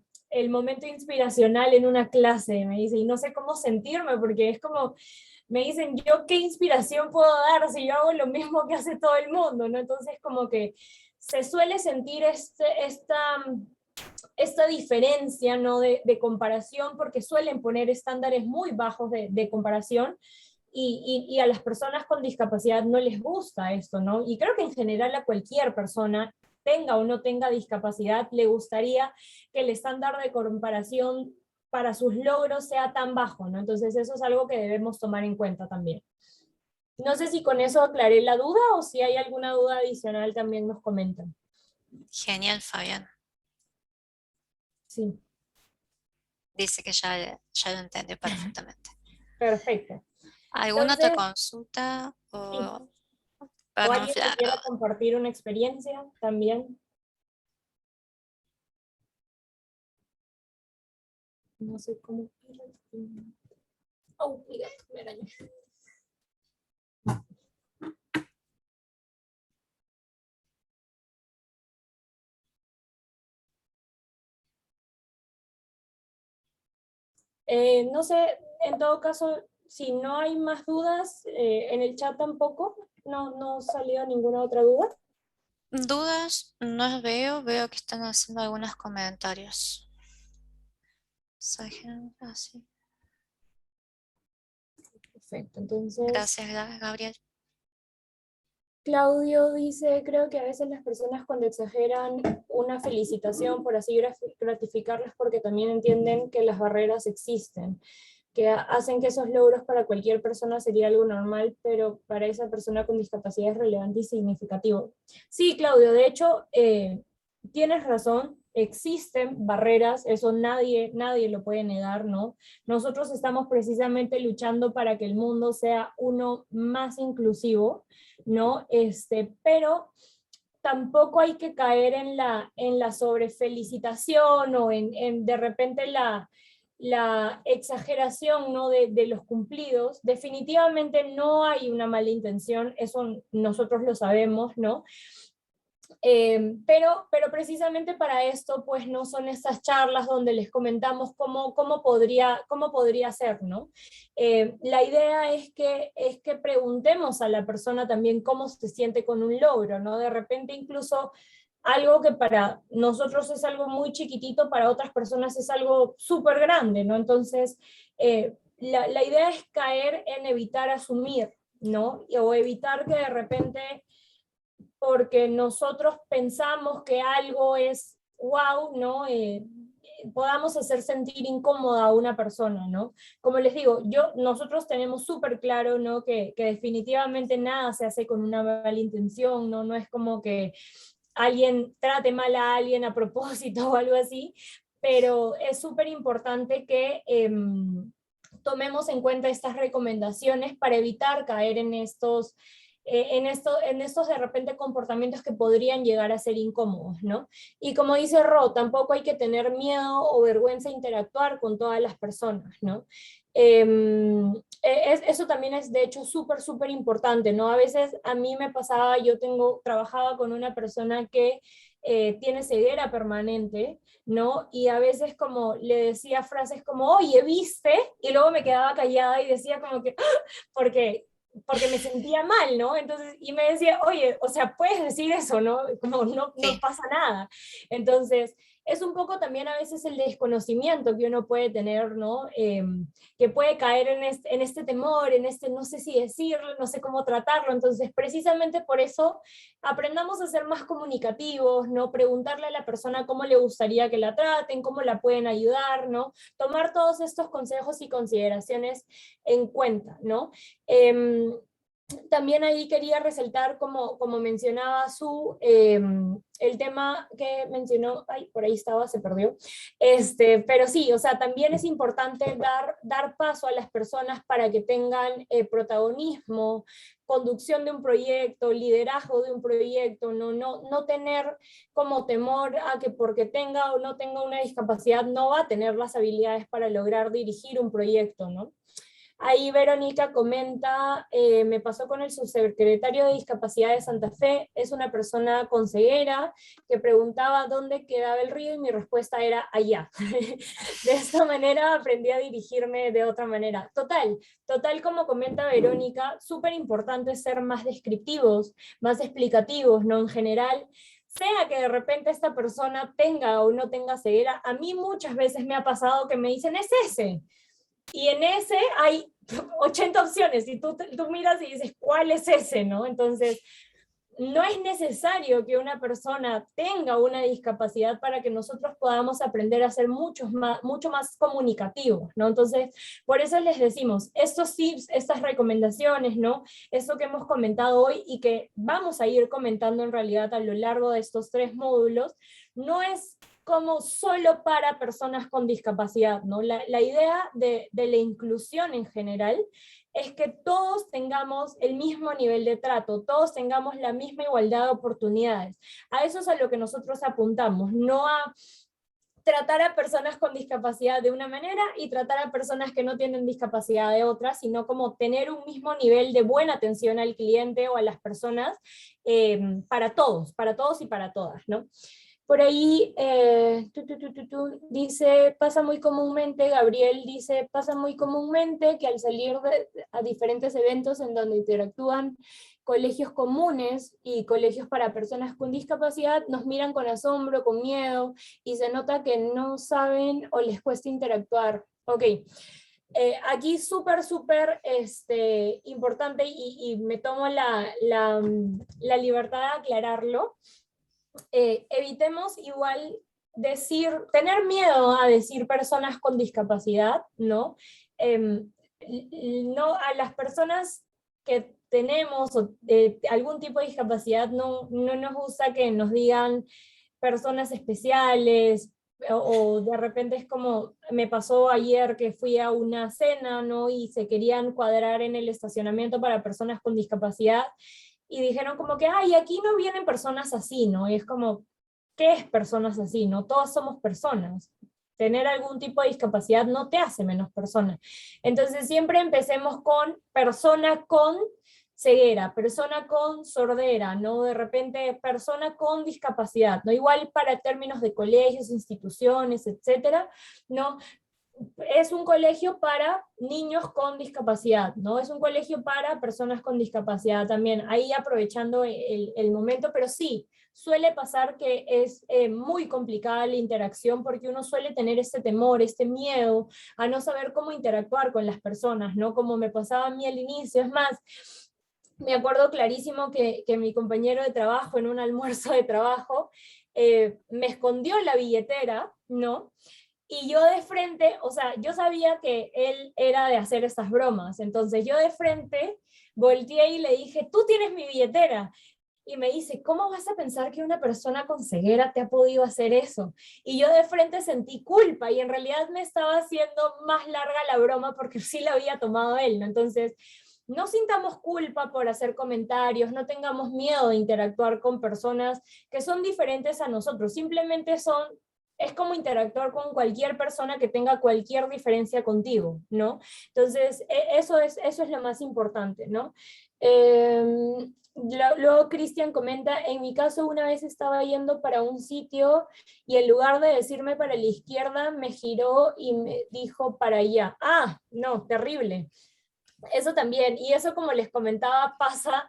momento inspiracional en una clase, me dice, y no sé cómo sentirme, porque es como, me dicen, yo qué inspiración puedo dar si yo hago lo mismo que hace todo el mundo, ¿no? Entonces como que se suele sentir esta diferencia, ¿no? De comparación, porque suelen poner estándares muy bajos de comparación, y a las personas con discapacidad no les gusta esto, ¿no? Y creo que en general a cualquier persona, tenga o no tenga discapacidad, le gustaría que el estándar de comparación para sus logros sea tan bajo, ¿no? Entonces eso es algo que debemos tomar en cuenta también. No sé si con eso aclaré la duda o si hay alguna duda adicional también nos comentan. Genial, Fabián. Sí, Dice que ya lo entendió perfectamente. perfecto. ¿Alguna otra Entonces, consulta? sí. ¿O Perdón, alguien que Flavio. quiera compartir una experiencia también? No sé cómo. Oh, mi gato me arañó. No sé, en todo caso, si no hay más dudas, en el chat tampoco, no salió ninguna otra duda. Dudas no veo que están haciendo algunos comentarios. Sí. Perfecto, entonces Gracias, Gabriel. Claudio dice, creo que a veces las personas cuando exageran una felicitación por así gratificarlas porque también entienden que las barreras existen, que hacen que esos logros para cualquier persona sería algo normal, pero para esa persona con discapacidad es relevante y significativo. Sí, Claudio, de hecho, tienes razón, existen barreras, eso nadie lo puede negar, ¿no? Nosotros estamos precisamente luchando para que el mundo sea uno más inclusivo, ¿no? Pero tampoco hay que caer en la sobrefelicitación o en de repente la exageración, ¿no? de los cumplidos. Definitivamente no hay una mala intención, eso nosotros lo sabemos, ¿no? Pero precisamente para esto, pues no son estas charlas donde les comentamos cómo podría ser, ¿no? La idea es que preguntemos a la persona también cómo se siente con un logro, ¿no? De repente incluso algo que para nosotros es algo muy chiquitito, para otras personas es algo súper grande, ¿no? Entonces, la idea es caer en evitar asumir, ¿no? O evitar que de repente porque nosotros pensamos que algo es wow, ¿no? Podamos hacer sentir incómoda a una persona, ¿no? Como les digo, nosotros tenemos súper claro, ¿no? Que definitivamente nada se hace con una mala intención, ¿no? No es como que alguien trate mal a alguien a propósito o algo así, pero es súper importante que tomemos en cuenta estas recomendaciones para evitar caer en estos de repente comportamientos que podrían llegar a ser incómodos, ¿no? Y como dice Ro, tampoco hay que tener miedo o vergüenza de interactuar con todas las personas, ¿no? Eso también es de hecho súper importante, ¿no? A veces a mí me pasaba, trabajaba con una persona que tiene ceguera permanente, ¿no? Y a veces como le decía frases como, oye, ¿viste? Y luego me quedaba callada y decía como que, ¡ah! porque me sentía mal, ¿no? Entonces, y me decía, oye, o sea, puedes decir eso, ¿no? Como no Sí. pasa nada. Entonces, es un poco también a veces el desconocimiento que uno puede tener, ¿no? Que puede caer en este temor, en este no sé si decirlo, no sé cómo tratarlo. Entonces, precisamente por eso, aprendamos a ser más comunicativos, ¿no? Preguntarle a la persona cómo le gustaría que la traten, cómo la pueden ayudar, ¿no? Tomar todos estos consejos y consideraciones en cuenta, ¿no? También ahí quería resaltar, como mencionaba el tema que mencionó, ay, por ahí estaba, se perdió, pero sí, o sea, también es importante dar paso a las personas para que tengan protagonismo, conducción de un proyecto, liderazgo de un proyecto, no tener como temor a que porque tenga o no tenga una discapacidad no va a tener las habilidades para lograr dirigir un proyecto, ¿no? Ahí Verónica comenta, me pasó con el subsecretario de Discapacidad de Santa Fe, es una persona con ceguera que preguntaba dónde quedaba el río y mi respuesta era allá. De esta manera aprendí a dirigirme de otra manera. Total como comenta Verónica, súper importante ser más descriptivos, más explicativos, ¿no? En general, sea que de repente esta persona tenga o no tenga ceguera, a mí muchas veces me ha pasado que me dicen, es ese. Y en ese hay 80 opciones y tú miras y dices, ¿cuál es ese? ¿No? Entonces, no es necesario que una persona tenga una discapacidad para que nosotros podamos aprender a ser mucho más comunicativos, ¿no? Entonces, por eso les decimos, estos tips, estas recomendaciones, ¿no? Esto que hemos comentado hoy y que vamos a ir comentando en realidad a lo largo de estos 3 módulos, no es como solo para personas con discapacidad, ¿no? La idea de la inclusión en general es que todos tengamos el mismo nivel de trato, todos tengamos la misma igualdad de oportunidades. A eso es a lo que nosotros apuntamos, no a tratar a personas con discapacidad de una manera y tratar a personas que no tienen discapacidad de otra, sino como tener un mismo nivel de buena atención al cliente o a las personas para todos y para todas, ¿no? Por ahí dice, pasa muy comúnmente, Gabriel dice, pasa muy comúnmente que al salir a diferentes eventos en donde interactúan colegios comunes y colegios para personas con discapacidad, nos miran con asombro, con miedo, y se nota que no saben o les cuesta interactuar. Ok. Aquí súper importante y me tomo la libertad de aclararlo. Evitemos igual tener miedo a decir personas con discapacidad, ¿no? No a las personas que tenemos algún tipo de discapacidad, no nos gusta que nos digan personas especiales, o de repente es como, me pasó ayer que fui a una cena, ¿no? Y se querían cuadrar en el estacionamiento para personas con discapacidad, y dijeron como que, ay, aquí no vienen personas así, ¿no? Y es como, ¿qué es personas así? No todas somos personas. Tener algún tipo de discapacidad no te hace menos persona. Entonces siempre empecemos con persona con ceguera, persona con sordera, ¿no? De repente persona con discapacidad, ¿no? Igual para términos de colegios, instituciones, etcétera, ¿no? Es un colegio para niños con discapacidad, ¿no? Es un colegio para personas con discapacidad también, ahí aprovechando el momento, pero sí, suele pasar que es muy complicada la interacción porque uno suele tener este temor, este miedo a no saber cómo interactuar con las personas, ¿no? Como me pasaba a mí al inicio, es más, me acuerdo clarísimo que mi compañero de trabajo en un almuerzo de trabajo me escondió la billetera, ¿no? Y yo de frente, o sea, yo sabía que él era de hacer estas bromas, entonces yo de frente volteé y le dije, tú tienes mi billetera. Y me dice, ¿cómo vas a pensar que una persona con ceguera te ha podido hacer eso? Y yo de frente sentí culpa y en realidad me estaba haciendo más larga la broma porque sí la había tomado él, ¿no? Entonces, no sintamos culpa por hacer comentarios, no tengamos miedo de interactuar con personas que son diferentes a nosotros, simplemente es como interactuar con cualquier persona que tenga cualquier diferencia contigo, ¿no? Entonces, eso es lo más importante, ¿no? Luego Cristian comenta, en mi caso una vez estaba yendo para un sitio y en lugar de decirme para la izquierda, me giró y me dijo para allá. Ah, no, terrible. Eso también, y eso como les comentaba pasa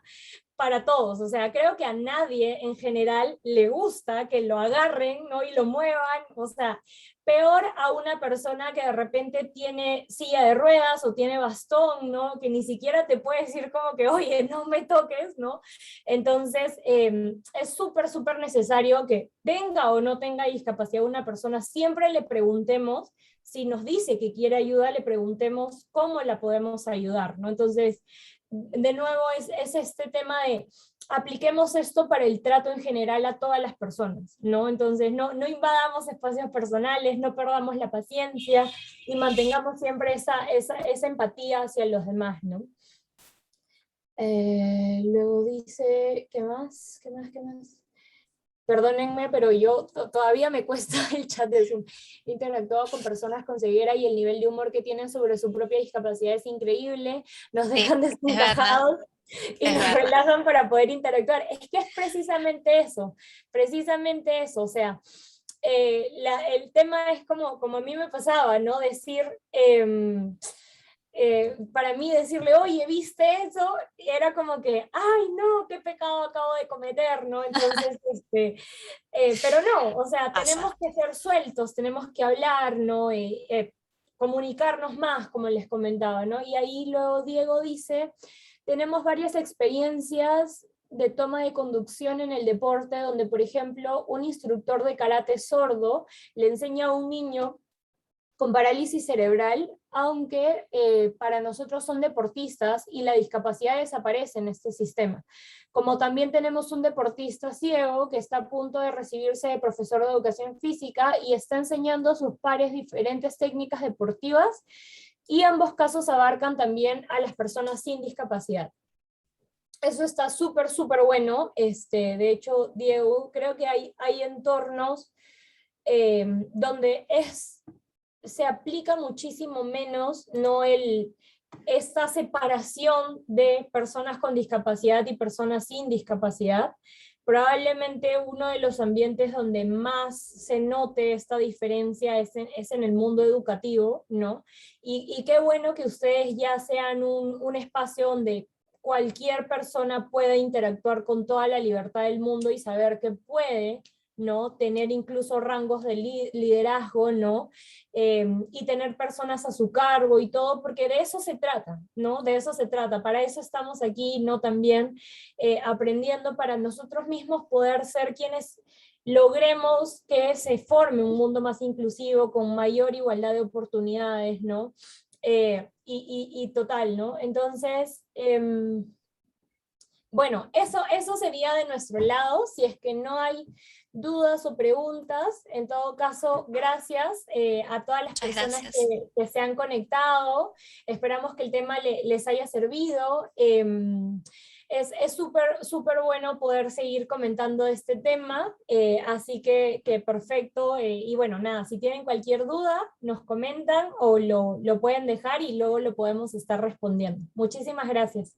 para todos, o sea, creo que a nadie en general le gusta que lo agarren, ¿no? Y lo muevan, o sea, peor a una persona que de repente tiene silla de ruedas o tiene bastón, ¿no? Que ni siquiera te puede decir como que, oye, no me toques, ¿no? Entonces, es súper, súper necesario que tenga o no tenga discapacidad una persona, siempre le preguntemos, si nos dice que quiere ayuda, le preguntemos cómo la podemos ayudar, ¿no? Entonces, de nuevo es este tema de apliquemos esto para el trato en general a todas las personas, ¿no? Entonces no invadamos espacios personales, no perdamos la paciencia y mantengamos siempre esa empatía hacia los demás, ¿no? Luego dice, ¿qué más? Perdónenme, pero yo todavía me cuesta el chat de Zoom. He interactuado con personas con ceguera y el nivel de humor que tienen sobre su propia discapacidad es increíble. Nos dejan desencajados y nos relajan para poder interactuar. Es que es precisamente eso, o sea, el tema es como a mí me pasaba, ¿no? Decir... para mí decirle, oye, ¿viste eso? Era como que, ay, no, qué pecado acabo de cometer, ¿no? Entonces, pero no, o sea, tenemos que ser sueltos, tenemos que hablar, ¿no? Comunicarnos más, como les comentaba, ¿no? Y ahí luego Diego dice, tenemos varias experiencias de toma de conducción en el deporte, donde, por ejemplo, un instructor de karate sordo le enseña a un niño con parálisis cerebral, aunque para nosotros son deportistas y la discapacidad desaparece en este sistema. Como también tenemos un deportista ciego que está a punto de recibirse de profesor de educación física y está enseñando a sus pares diferentes técnicas deportivas, y ambos casos abarcan también a las personas sin discapacidad. Eso está súper, súper bueno. De hecho, Diego, creo que hay entornos donde se aplica muchísimo menos, ¿no? Esta separación de personas con discapacidad y personas sin discapacidad. Probablemente uno de los ambientes donde más se note esta diferencia es en el mundo educativo, ¿no? Y qué bueno que ustedes ya sean un espacio donde cualquier persona pueda interactuar con toda la libertad del mundo y saber que puede, ¿no? Tener incluso rangos de liderazgo, ¿no? Y tener personas a su cargo y todo, porque de eso se trata, ¿no? De eso se trata, para eso estamos aquí, ¿no? También aprendiendo para nosotros mismos poder ser quienes logremos que se forme un mundo más inclusivo, con mayor igualdad de oportunidades, ¿no? Y total, ¿no? Entonces, bueno, eso sería de nuestro lado. Si es que no hay dudas o preguntas, en todo caso, gracias a todas las personas que se han conectado. Esperamos que el tema les haya servido. Es súper, súper bueno poder seguir comentando este tema, así que perfecto. Y bueno, nada, si tienen cualquier duda, nos comentan o lo pueden dejar y luego lo podemos estar respondiendo. Muchísimas gracias.